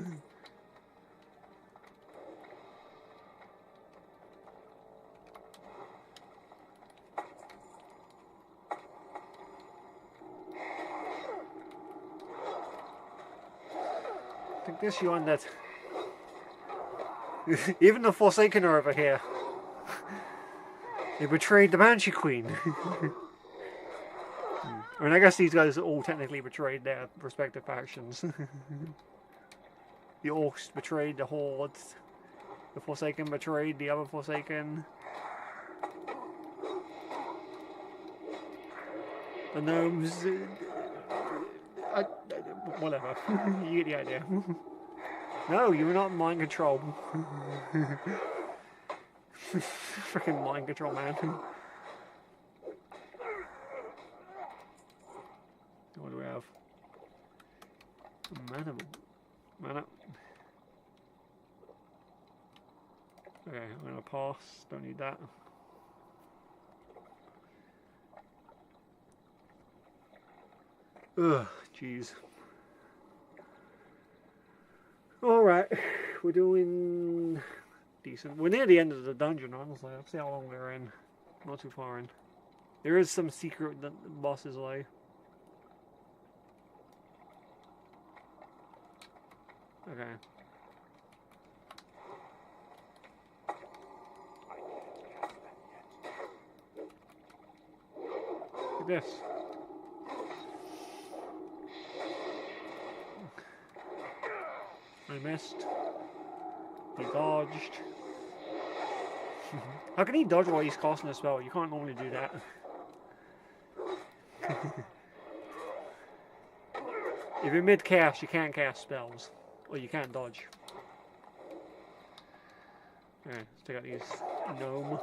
Take this, you undead. Even the Forsaken are over here. They betrayed the Banshee Queen. I mean, I guess these guys all technically betrayed their respective factions. The Orcs betrayed the Horde. The Forsaken betrayed the other Forsaken. The Gnomes... whatever. You get the idea. No, you were not mind control. Freaking mind control, man. What do we have? Mana. Okay, I'm gonna pass. Don't need that. Ugh, jeez. Alright, we're doing decent. We're near the end of the dungeon, honestly. Let's see how long we're in. Not too far in. There is some secret bosses like. Okay. Look at this. I missed. He dodged. How can he dodge while he's casting a spell? You can't normally do that. If you're mid-cast, you can't cast spells. Or you can't dodge. Alright, let's take out these gnomes.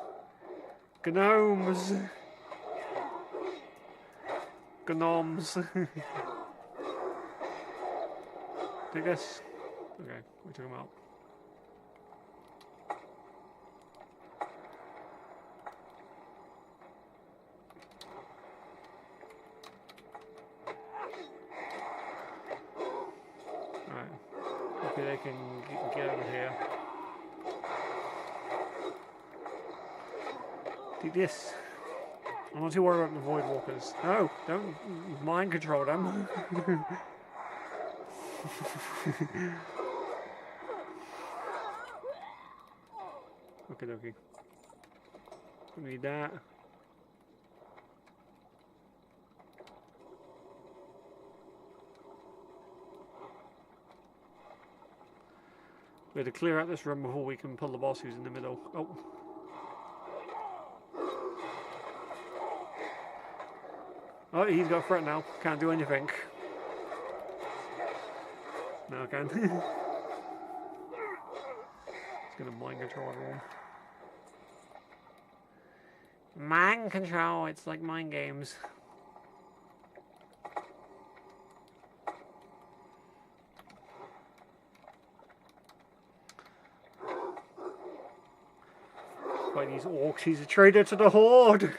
Gnomes. Take this. Okay, we took him out. Alright. Hopefully they can get over here. Take this. I'm not too worried about the Void Walkers. No, don't mind control them. Okay, okay. We need that. We have to clear out this room before we can pull the boss who's in the middle. Oh. Oh, he's got a threat now. Can't do anything. No, I can. He's gonna mind control everyone. Mind control, it's like mind games. But fight these orcs. He's a traitor to the Horde.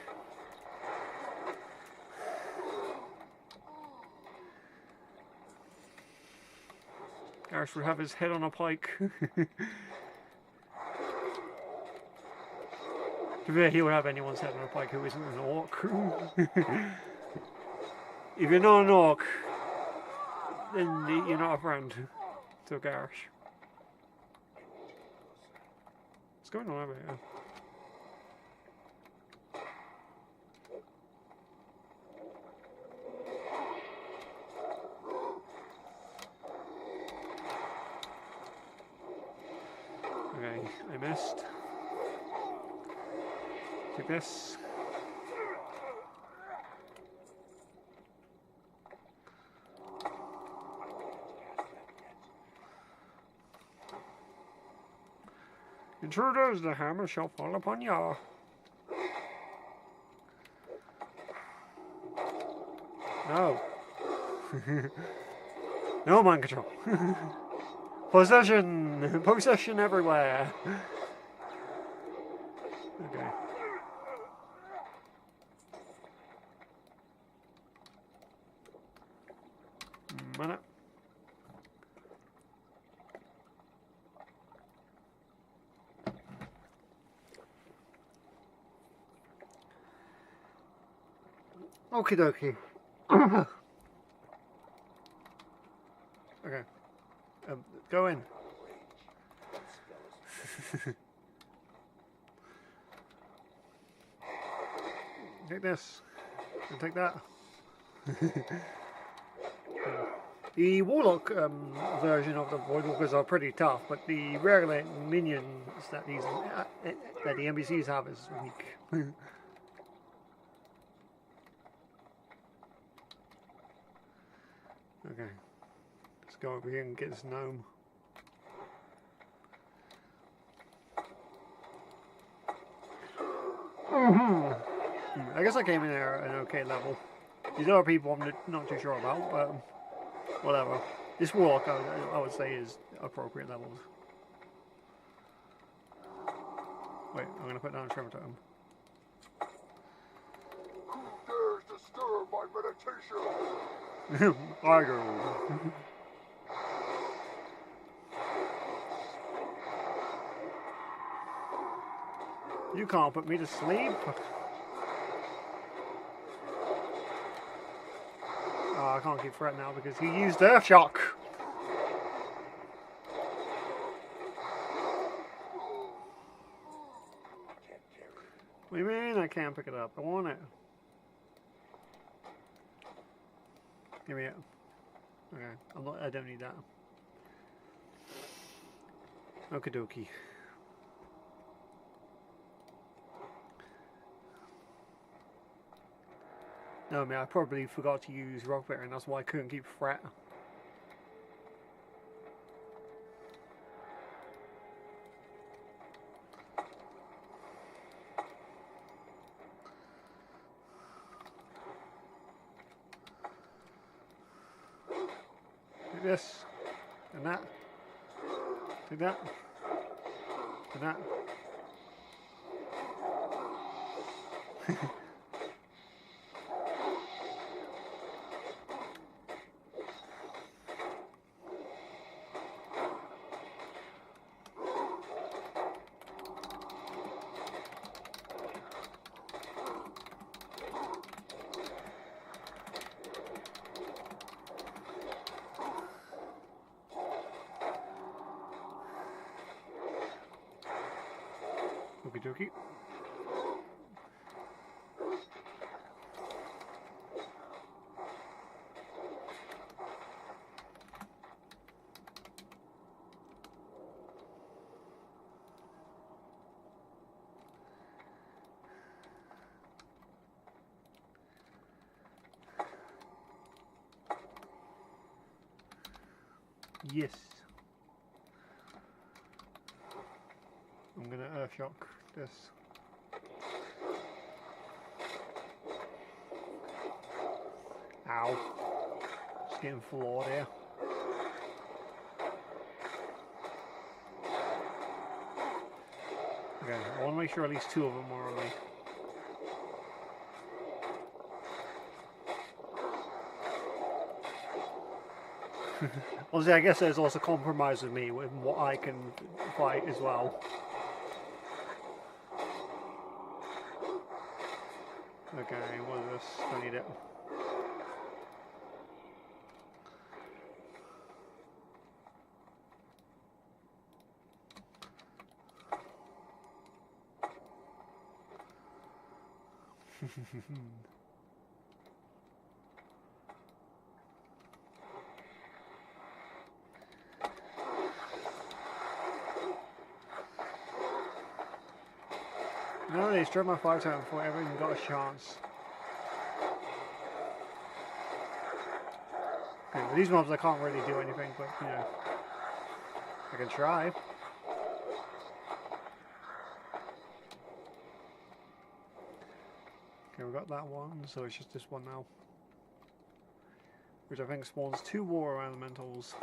Gareth would have his head on a pike. To be fair, he would have anyone's head on a pike who isn't an orc. If you're not an orc, then you're not a friend to Gareth. What's going on over here? Okay, I missed. Take this. Intruders, the hammer shall fall upon you. No. No mind control. Possession! Possession everywhere! Okay. Minute. Okie dokie. Okay. Go in. Take this. And take that. The Warlock version of the Voidwalkers are pretty tough, but the regular minions that the NPCs have is weak. Okay, let's go over here and get this gnome. I guess I came in there at an okay level. These other people I'm not too sure about, but whatever. This Warlock I would say is appropriate levels. Wait, I'm going to put down a tremor totem. Who dares disturb my meditation? I go. You can't put me to sleep. Oh, I can't keep Fred now because he used Earth Shock. What do you mean I can't pick it up? I want it. Give me it. Okay, I don't need that. Okie dokie. No, I mean, I probably forgot to use Rock Bear, and that's why I couldn't keep Fret. Take this, and that, take that, and that. Okie dokie. Yes. I'm gonna Earth Shock this. Ow. Just getting floored here. Okay, I want to make sure at least 2 of them are on me. Obviously, I guess there's also compromise with me with what I can fight as well. Okay, what is this? Don't need it. No, they struck my 5 times before I ever even got a chance. Okay, with these mobs I can't really do anything, but you know, I can try. Okay, we got that one, so it's just this one now. Which I think spawns 2 war elementals.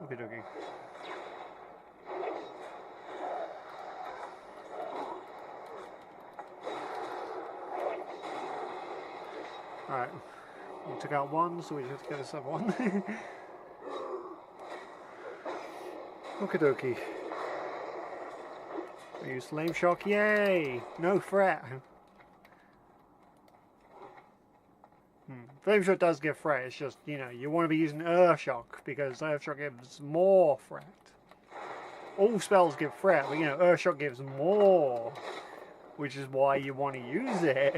Okie dokie. Alright. We took out 1, so we just have to get this other one. Okie dokie. I use Flame Shock, yay! No threat! Flame Shock does give threat, it's just, you know, you want to be using Earth Shock, because Earth Shock gives more threat. All spells give threat, but you know, Earth Shock gives more, which is why you want to use it.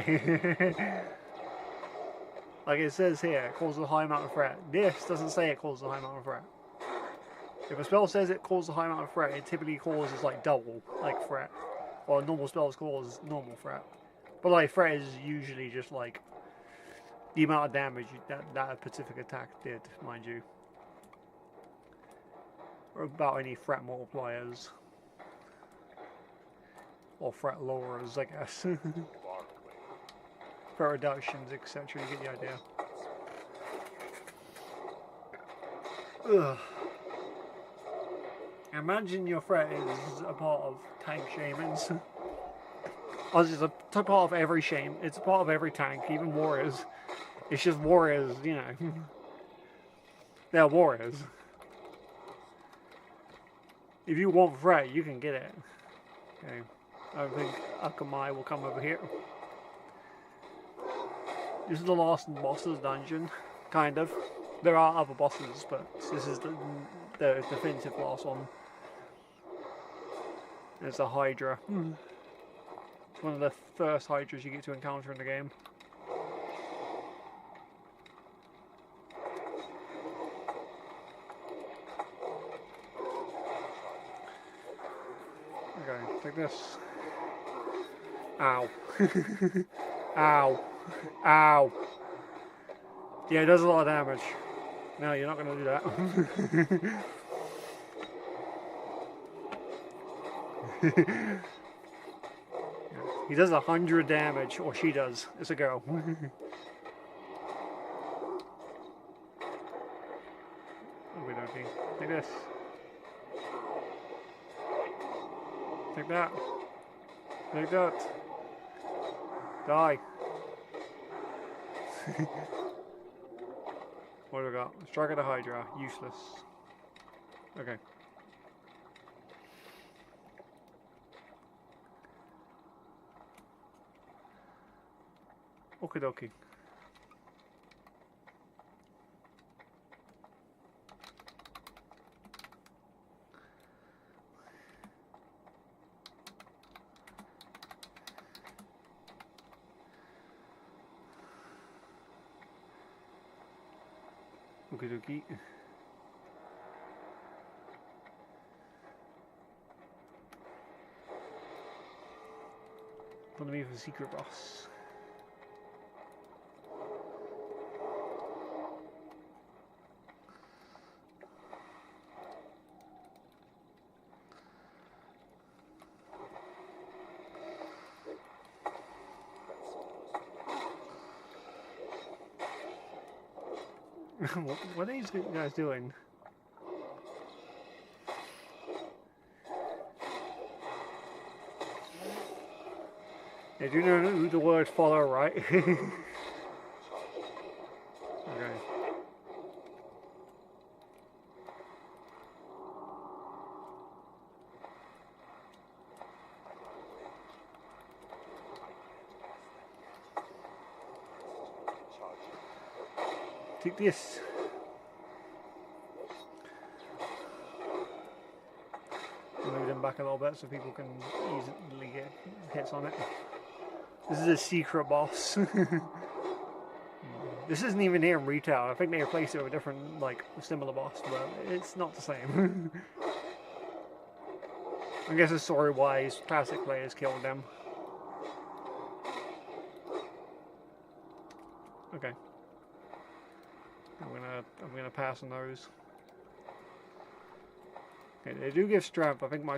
Like it says here, it causes a high amount of threat. This doesn't say it causes a high amount of threat. If a spell says it causes a high amount of threat, it typically causes like double, like threat. Or normal spells cause normal threat. But like threat is usually just like the amount of damage that a specific attack did, mind you. Or about any threat multipliers. Or threat lowerers, I guess. Threat reductions, etc. You get the idea. Ugh. Imagine your threat is a part of tank shamans. It's a part of every shame. It's a part of every tank, even warriors. It's just warriors, you know. They're warriors. If you want threat, you can get it. Okay. I think Akamai will come over here. This is the last boss's dungeon, kind of. There are other bosses, but this is the definitive last one. It's a Hydra. It's one of the first Hydras you get to encounter in the game. Okay, take this. Ow. Ow. Ow. Yeah, it does a lot of damage. No, you're not going to do that. He does 100 damage, or she does. It's a go. Okay. Take this. Take that. Take that. Die. What do we got? Strike at the Hydra. Useless. Okay. Okie dokie. Okie dokie. Gonna be for secret boss. What are these guys doing? They do know the word follow, right? Okay. Take this. Move them back a little bit so people can easily get hits on it. This is a secret boss. This isn't even here in retail. I think they replaced it with a different, like, similar boss, but it's not the same. I guess it's story-wise, classic players killed them. Okay. I'm gonna pass on those. Okay, they do give strength. I think my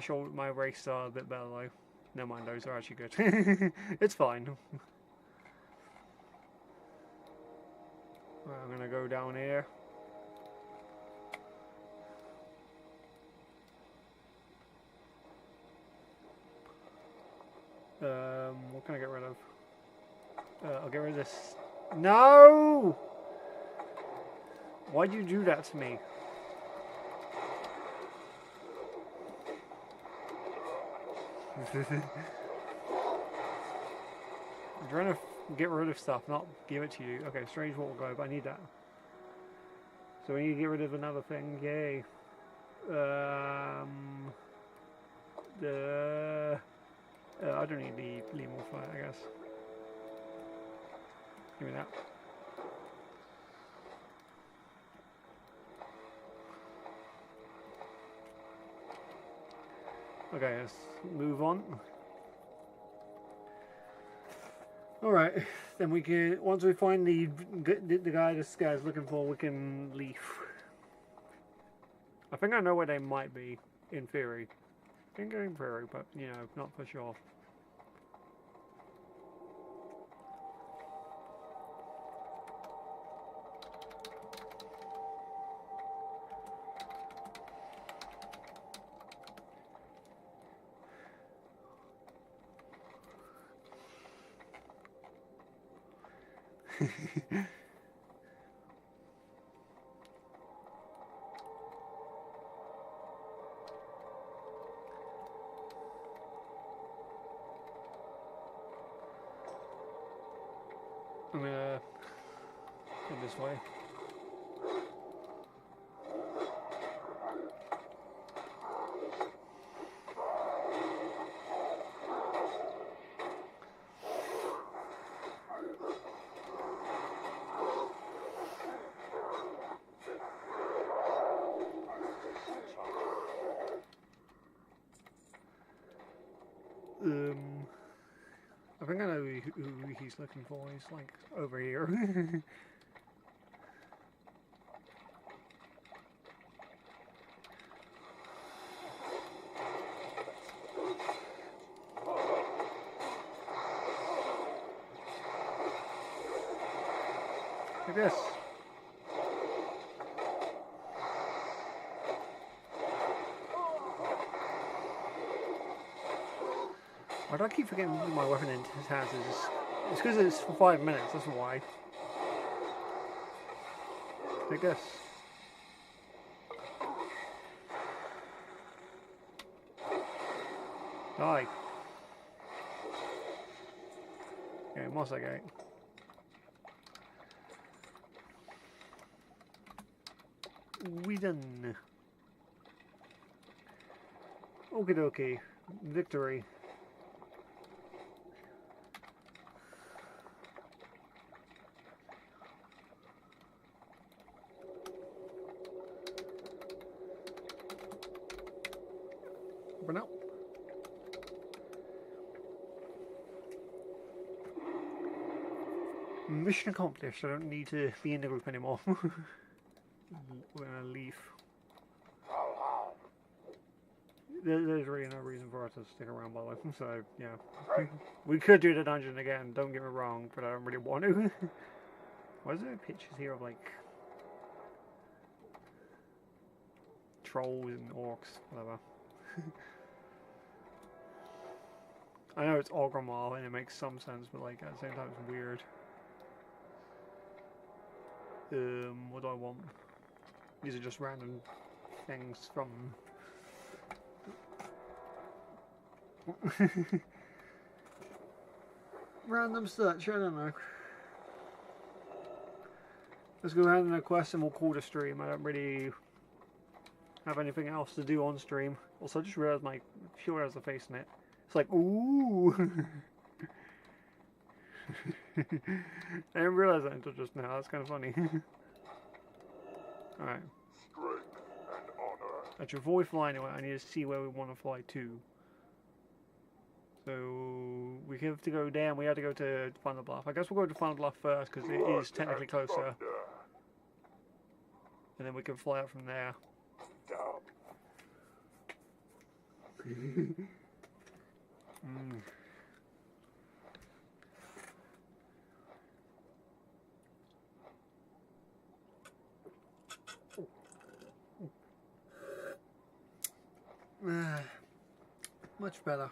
race are a bit better though. Never mind, those are actually good. It's fine. Right, I'm gonna go down here. What can I get rid of? I'll get rid of this. No! Why'd you do that to me? I'm trying to get rid of stuff, not give it to you. Okay, strange water globe, I need that. So we need to get rid of another thing, yay. I don't need the lemur flight, I guess. Give me that. Okay, let's move on. Alright, then we can, once we find the guy this guy's looking for, we can leave. I think I know where they might be, in theory. I think in theory, but, you know, not for sure. I'm gonna go this way. I think I know who he's looking for. He's like over here. Like this. Why do I keep forgetting my weapon into his hands? It's because it's for 5 minutes, that's why. Take this. Die. Okay, Mossa Gate. We done. Okie dokie. Victory. But no. Mission accomplished. I don't need to be in the group anymore. We're gonna leave. There's really no reason for us to stick around, by the way. So yeah, we could do the dungeon again. Don't get me wrong, but I don't really want to. Why is there pictures here of like trolls and orcs, whatever. I know it's Orgrimmar and it makes some sense, but like at the same time it's weird. What do I want? These are just random things from... Random search, I don't know. Let's go ahead and a quest and we'll call the stream. I don't really have anything else to do on stream. Also, I just realized my shield has a face in it. It's like, ooh! I didn't realize that until just now. That's kind of funny. Alright. Strength and honor. Actually, before we fly anyway, I need to see where we want to fly to. So, we have to go down. We have to go to Final Bluff. I guess we'll go to Final Bluff first, because it is technically closer. And then we can fly out from there. Much better.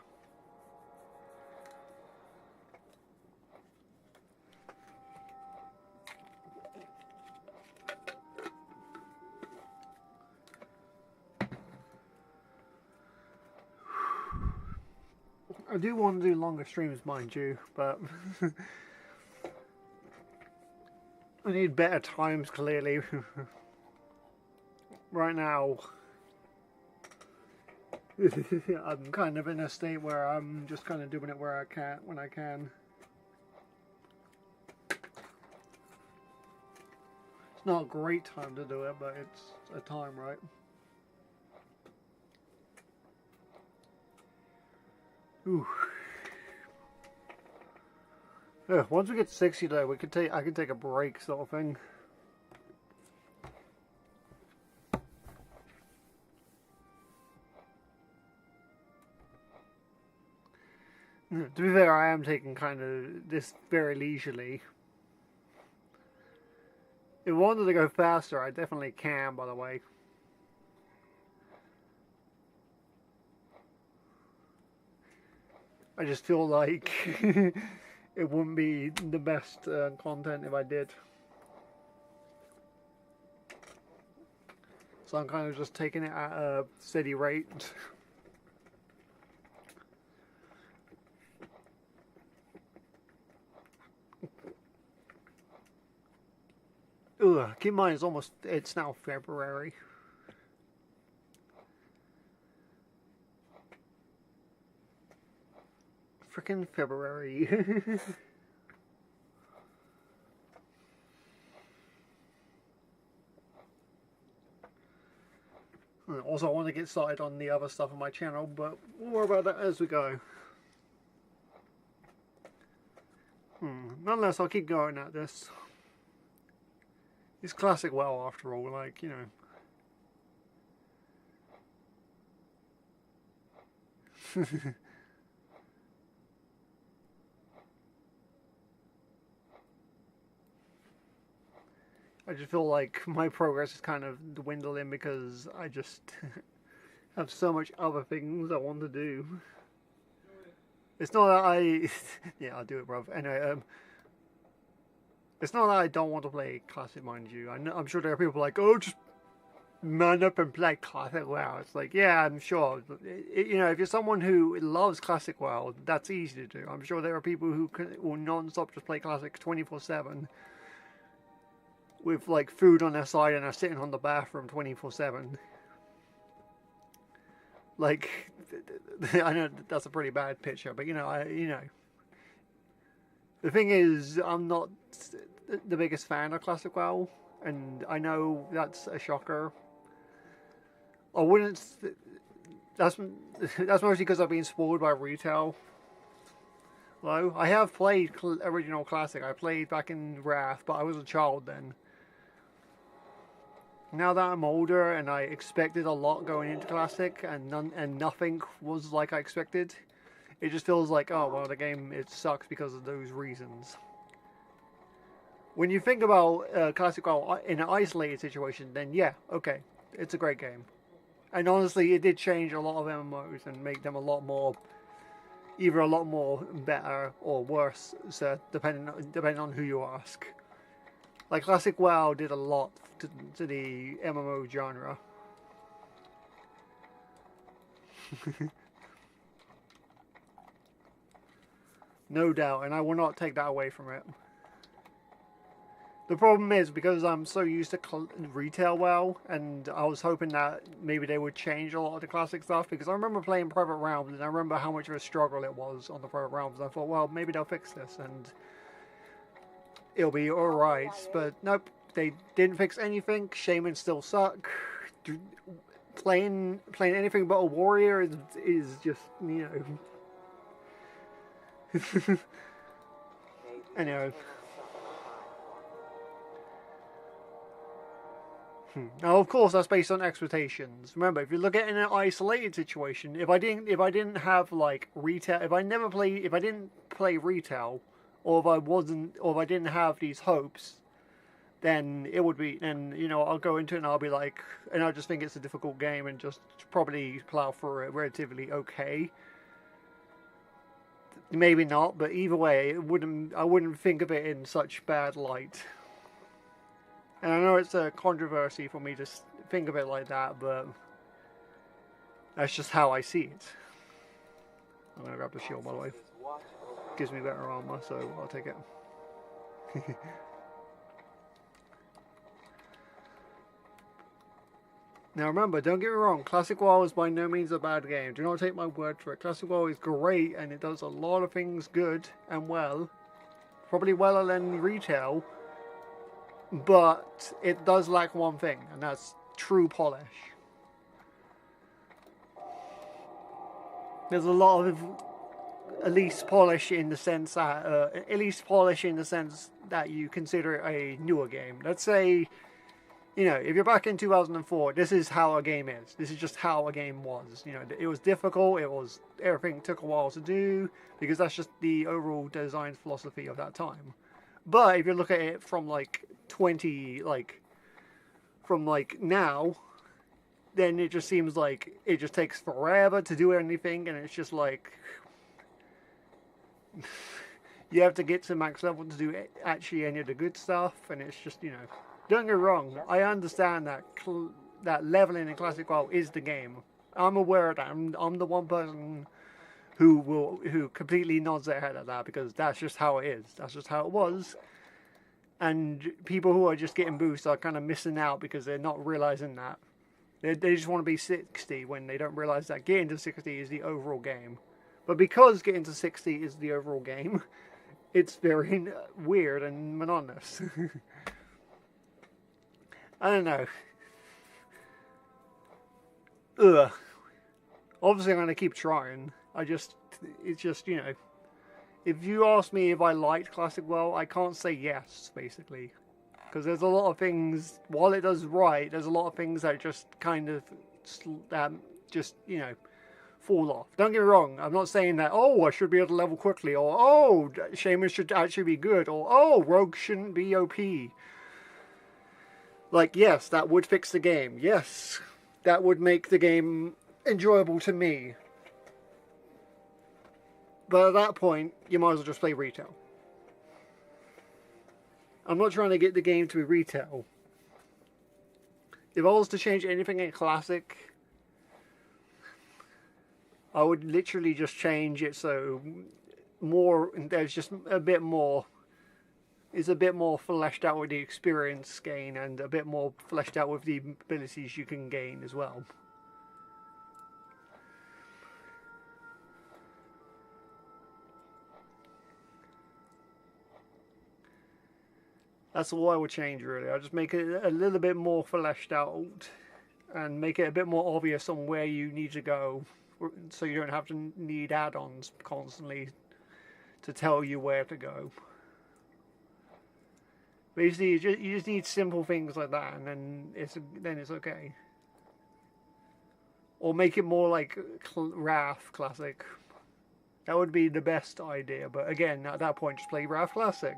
I do want to do longer streams, mind you, but I need better times, clearly. Right now, I'm kind of in a state where I'm just kind of doing it where I can, when I can. It's not a great time to do it, but it's a time, right? Ooh. Yeah, once we get to 60 though, we could take. I can take a break, sort of thing. To be fair, I am taking kind of this very leisurely. If I wanted to go faster, I definitely can, by the way. I just feel like it wouldn't be the best content if I did. So I'm kind of just taking it at a steady rate. Ugh, keep in mind it's now February. Frickin' February. Also, I want to get started on the other stuff on my channel, but we'll worry about that as we go. Nonetheless, I'll keep going at this. It's classic WoW after all, like, you know. I just feel like my progress is kind of dwindling because I just have so much other things I want to do. It's not that I... yeah, I'll do it, bruv. Anyway, it's not that I don't want to play Classic, mind you. I'm sure there are people like, oh, just man up and play Classic WoW. It's like, yeah, I'm sure. You know, if you're someone who loves Classic WoW, that's easy to do. I'm sure there are people who will non-stop just play Classic 24/7. With like food on their side and are sitting on the bathroom 24/7. Like, I know that's a pretty bad picture, but you know, the thing is, I'm not the biggest fan of Classic WoW, and I know that's a shocker. I wouldn't. That's mostly because I've been spoiled by retail. Though I have played original Classic. I played back in Wrath, but I was a child then. Now that I'm older and I expected a lot going into Classic and nothing was like I expected, it just feels like, oh well, the game, it sucks because of those reasons. When you think about Classic WoW in an isolated situation, then yeah, okay, it's a great game. And honestly, it did change a lot of MMOs and make them a lot more, either a lot more better or worse, so depending on who you ask. Like Classic WoW did a lot to the MMO genre. No doubt, and I will not take that away from it. The problem is, because I'm so used to retail WoW, and I was hoping that maybe they would change a lot of the classic stuff, because I remember playing Private Realms, and I remember how much of a struggle it was on the Private Realms, and I thought, well, maybe they'll fix this, and it'll be alright, but nope, they didn't fix anything. Shamans still suck. Playing anything but a warrior is just, you know... Anyway... Now, of course, that's based on expectations. Remember, if you look at it in an isolated situation, if I didn't have like retail, if I didn't play retail, or if I didn't have these hopes, then it would be, and you know, I'll go into it and I'll be like, and I just think it's a difficult game and just probably plow through it relatively okay. Maybe not, but either way, I wouldn't think of it in such bad light. And I know it's a controversy for me to think of it like that, but that's just how I see it. I'm going to grab the shield, by the way. Gives me better armor, so I'll take it. Now remember, don't get me wrong, Classic WoW is by no means a bad game. Do not take my word for it. Classic WoW is great, and it does a lot of things good and well. Probably weller than retail. But it does lack one thing, and that's true polish. There's a lot of elite polish in the sense that you consider it a newer game. Let's say, you know, if you're back in 2004, this is how a game is. This is just how a game was. You know, it was difficult. Everything took a while to do because that's just the overall design philosophy of that time. But if you look at it from now, then it just seems like it just takes forever to do anything, and it's just like you have to get to max level to do actually any of the good stuff, and it's just, you know, don't get me wrong, I understand that that leveling in Classic WoW is the game. I'm aware of that. I'm the one person who completely nods their head at that, because that's just how it is. That's just how it was. And people who are just getting boosts are kind of missing out because they're not realizing that. They just want to be 60 when they don't realize that getting to 60 is the overall game. But because getting to 60 is the overall game, it's very weird and monotonous. I don't know. Ugh. Obviously I'm going to keep trying. It's just, you know, if you ask me if I liked Classic WoW, I can't say yes, basically. Because there's a lot of things, while it does right, there's a lot of things that just kind of, you know, fall off. Don't get me wrong, I'm not saying that, oh, I should be able to level quickly, or, oh, Shaman should actually be good, or, oh, Rogue shouldn't be OP. Like, yes, that would fix the game. Yes, that would make the game enjoyable to me. But at that point, you might as well just play retail. I'm not trying to get the game to be retail. If I was to change anything in Classic, I would literally just change it so there's just a bit more, is a bit more fleshed out with the experience gain, and a bit more fleshed out with the abilities you can gain as well. That's all I would change, really. I'll just make it a little bit more fleshed out and make it a bit more obvious on where you need to go, so you don't have to need add-ons constantly to tell you where to go. Basically, you just need simple things like that, and then it's okay. Or make it more like Wrath Classic. That would be the best idea, but again, at that point, just play Wrath Classic.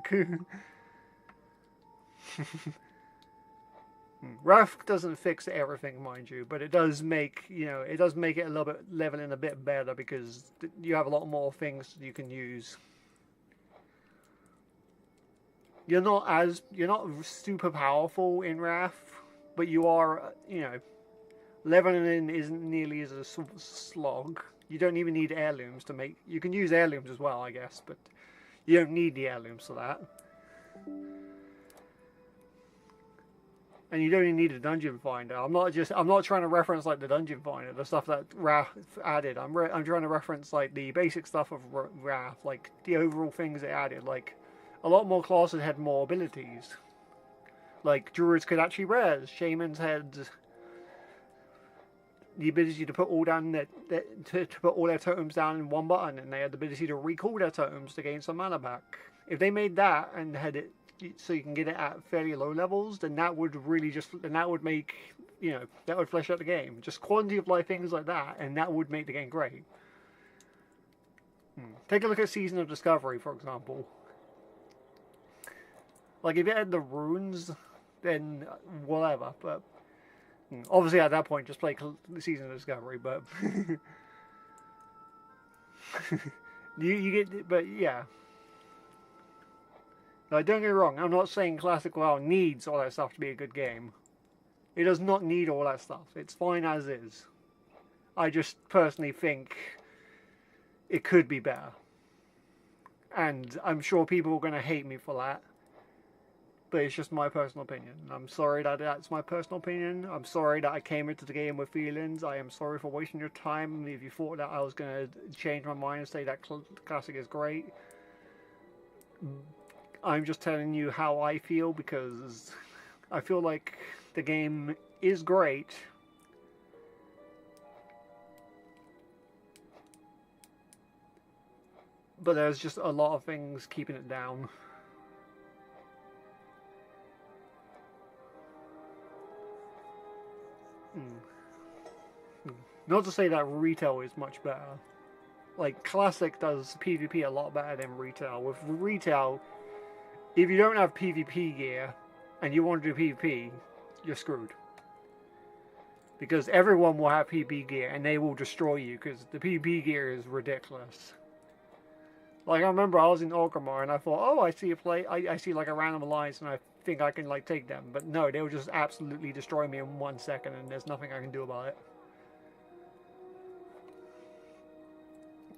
Wrath doesn't fix everything, mind you, but it does make it does make it a little bit leveling a bit better because you have a lot more things you can use. You're not super powerful in Wrath, but you are leveling isn't nearly as a slog. You don't even need heirlooms to make. You can use heirlooms as well, I guess, but you don't need the heirlooms for that. And you don't even need a dungeon finder. I'm not trying to reference like the dungeon finder, the stuff that Wrath added. I'm trying to reference like the basic stuff of Wrath, like the overall things it added. Like a lot more classes had more abilities. Like druids could actually res. Shamans had the ability to put all down to put all their totems down in one button, and they had the ability to recall their totems to gain some mana back. If they made that and had it so you can get it at fairly low levels, then that would really that would make that would flesh out the game. Just quality of life things like that, and that would make the game great. Take a look at Season of Discovery, for example. Like if it had the runes, then whatever. But obviously at that point, just play Season of Discovery. But you get, but yeah. Now, don't get me wrong, I'm not saying Classic WoW needs all that stuff to be a good game. It does not need all that stuff. It's fine as is. I just personally think it could be better. And I'm sure people are going to hate me for that. But it's just my personal opinion. I'm sorry that that's my personal opinion. I'm sorry that I came into the game with feelings. I am sorry for wasting your time if you thought that I was going to change my mind and say that Classic is great. I'm just telling you how I feel because I feel like the game is great. But there's just a lot of things keeping it down. Not to say that retail is much better. Like, Classic does PvP a lot better than retail. With retail, if you don't have PvP gear and you want to do PvP, you're screwed. Because everyone will have PvP gear and they will destroy you because the PvP gear is ridiculous. Like, I remember I was in Orgrimmar and I thought, oh, I see I see like a random alliance and I think I can like take them. But no, they will just absolutely destroy me in 1 second and there's nothing I can do about it.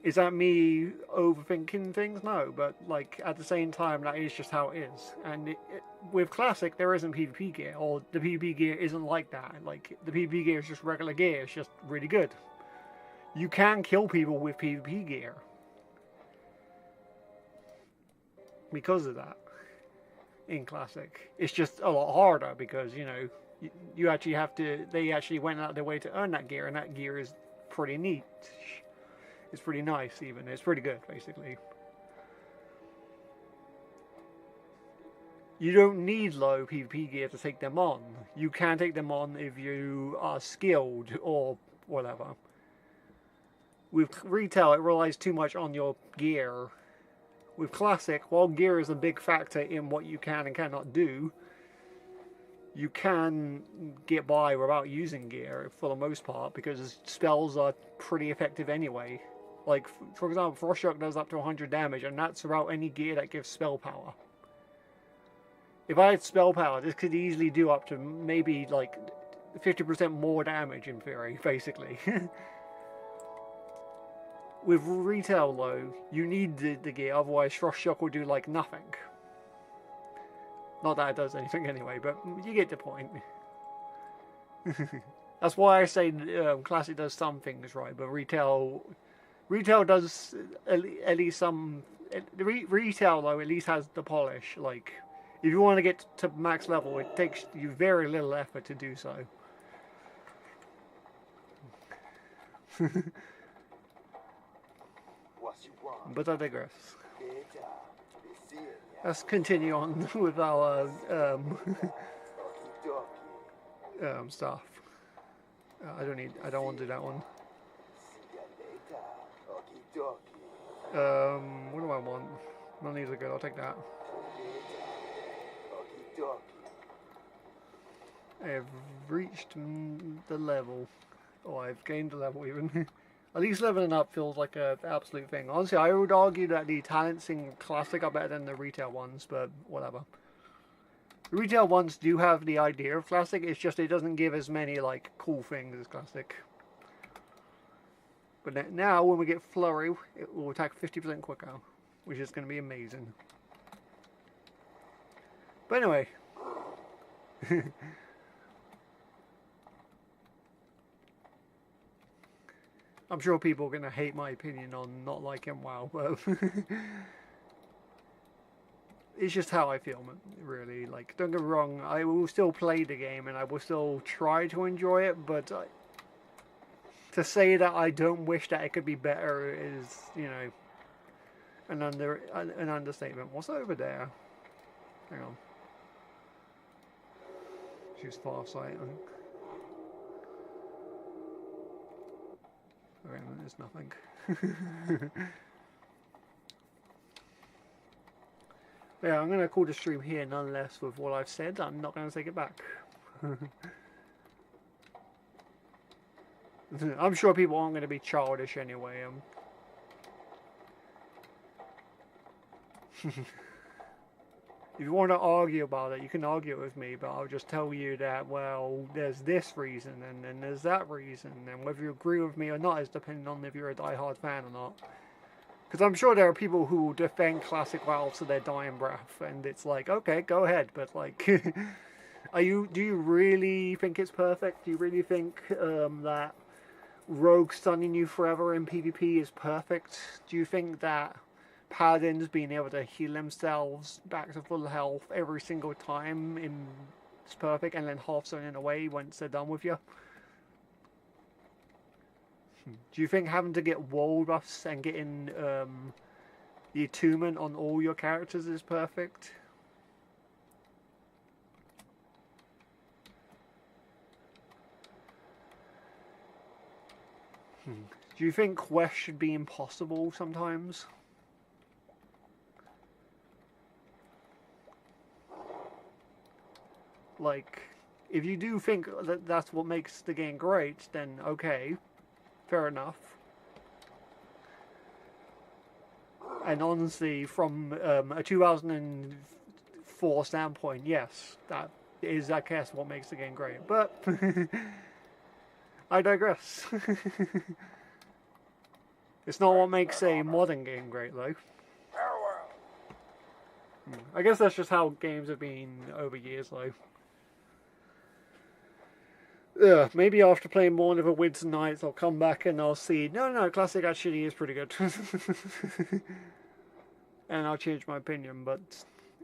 Is that me overthinking things? No, but like at the same time, that is just how it is. And with Classic, there isn't PvP gear, or the PvP gear isn't like that. Like the PvP gear is just regular gear. It's just really good. You can kill people with PvP gear because of that. In Classic, it's just a lot harder because you actually have to. They actually went out their way to earn that gear, and that gear is pretty neat. It's pretty nice, even. It's pretty good, basically. You don't need low PvP gear to take them on. You can take them on if you are skilled or whatever. With retail, it relies too much on your gear. With Classic, while gear is a big factor in what you can and cannot do, you can get by without using gear for the most part because spells are pretty effective anyway. Like, for example, Frostshock does up to 100 damage, and that's without any gear that gives spell power. If I had spell power, this could easily do up to maybe, like, 50% more damage, in theory, basically. With retail, though, you need the gear, otherwise Frostshock will do, like, nothing. Not that it does anything anyway, but you get the point. That's why I say Classic does some things right, but retail does at least some. Retail though at least has the polish. Like, if you want to get to max level, it takes you very little effort to do so. But I digress. Let's continue on with our stuff. I don't want to do that one. What do I want? None of these are good, I'll take that. I have reached the level. Oh, I've gained the level even. At least leveling up feels like an absolute thing. Honestly, I would argue that the talents in Classic are better than the retail ones, but whatever. The retail ones do have the idea of Classic, it's just it doesn't give as many, like, cool things as Classic. But now, when we get Flurry, it will attack 50% quicker, which is going to be amazing. But anyway. I'm sure people are going to hate my opinion on not liking WoW, but it's just how I feel, really. Like, don't get me wrong, I will still play the game and I will still try to enjoy it, but to say that I don't wish that it could be better is, you know, an understatement. What's over there? Hang on. She's Farsight, I think. Okay, there's nothing. Yeah, I'm going to call the stream here nonetheless with what I've said. I'm not going to take it back. I'm sure people aren't going to be childish anyway. If you want to argue about it, you can argue it with me, but I'll just tell you that, well, there's this reason, and then there's that reason, and whether you agree with me or not is depending on if you're a die-hard fan or not. Because I'm sure there are people who will defend Classic WoW to their dying breath, and it's like, okay, go ahead, but like, do you really think it's perfect? Do you really think that Rogue stunning you forever in PvP is perfect? Do you think that Paladins being able to heal themselves back to full health every single time is perfect, and then half zoning away once they're done with you? Do you think having to get wall buffs and getting the attunement on all your characters is perfect? Do you think quests should be impossible sometimes? Like, if you do think that that's what makes the game great, then okay, fair enough. And honestly, from a 2004 standpoint, yes, that is, I guess, what makes the game great. But I digress. It's not what makes a modern game great, though. I guess that's just how games have been over years, though. Maybe after playing more Neverwinter Nights, I'll come back and I'll see, no, Classic actually is pretty good. And I'll change my opinion, but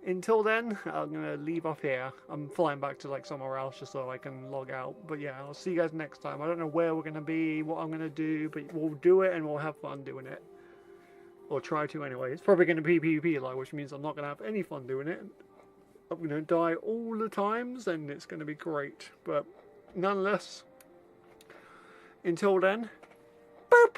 until then, I'm going to leave off here. I'm flying back to like somewhere else just so I can log out. But yeah, I'll see you guys next time. I don't know where we're going to be, what I'm going to do, but we'll do it and we'll have fun doing it. Or try to anyway. It's probably going to be PvP, like, which means I'm not going to have any fun doing it. I'm going to die all the times and it's going to be great. But nonetheless, until then, boop!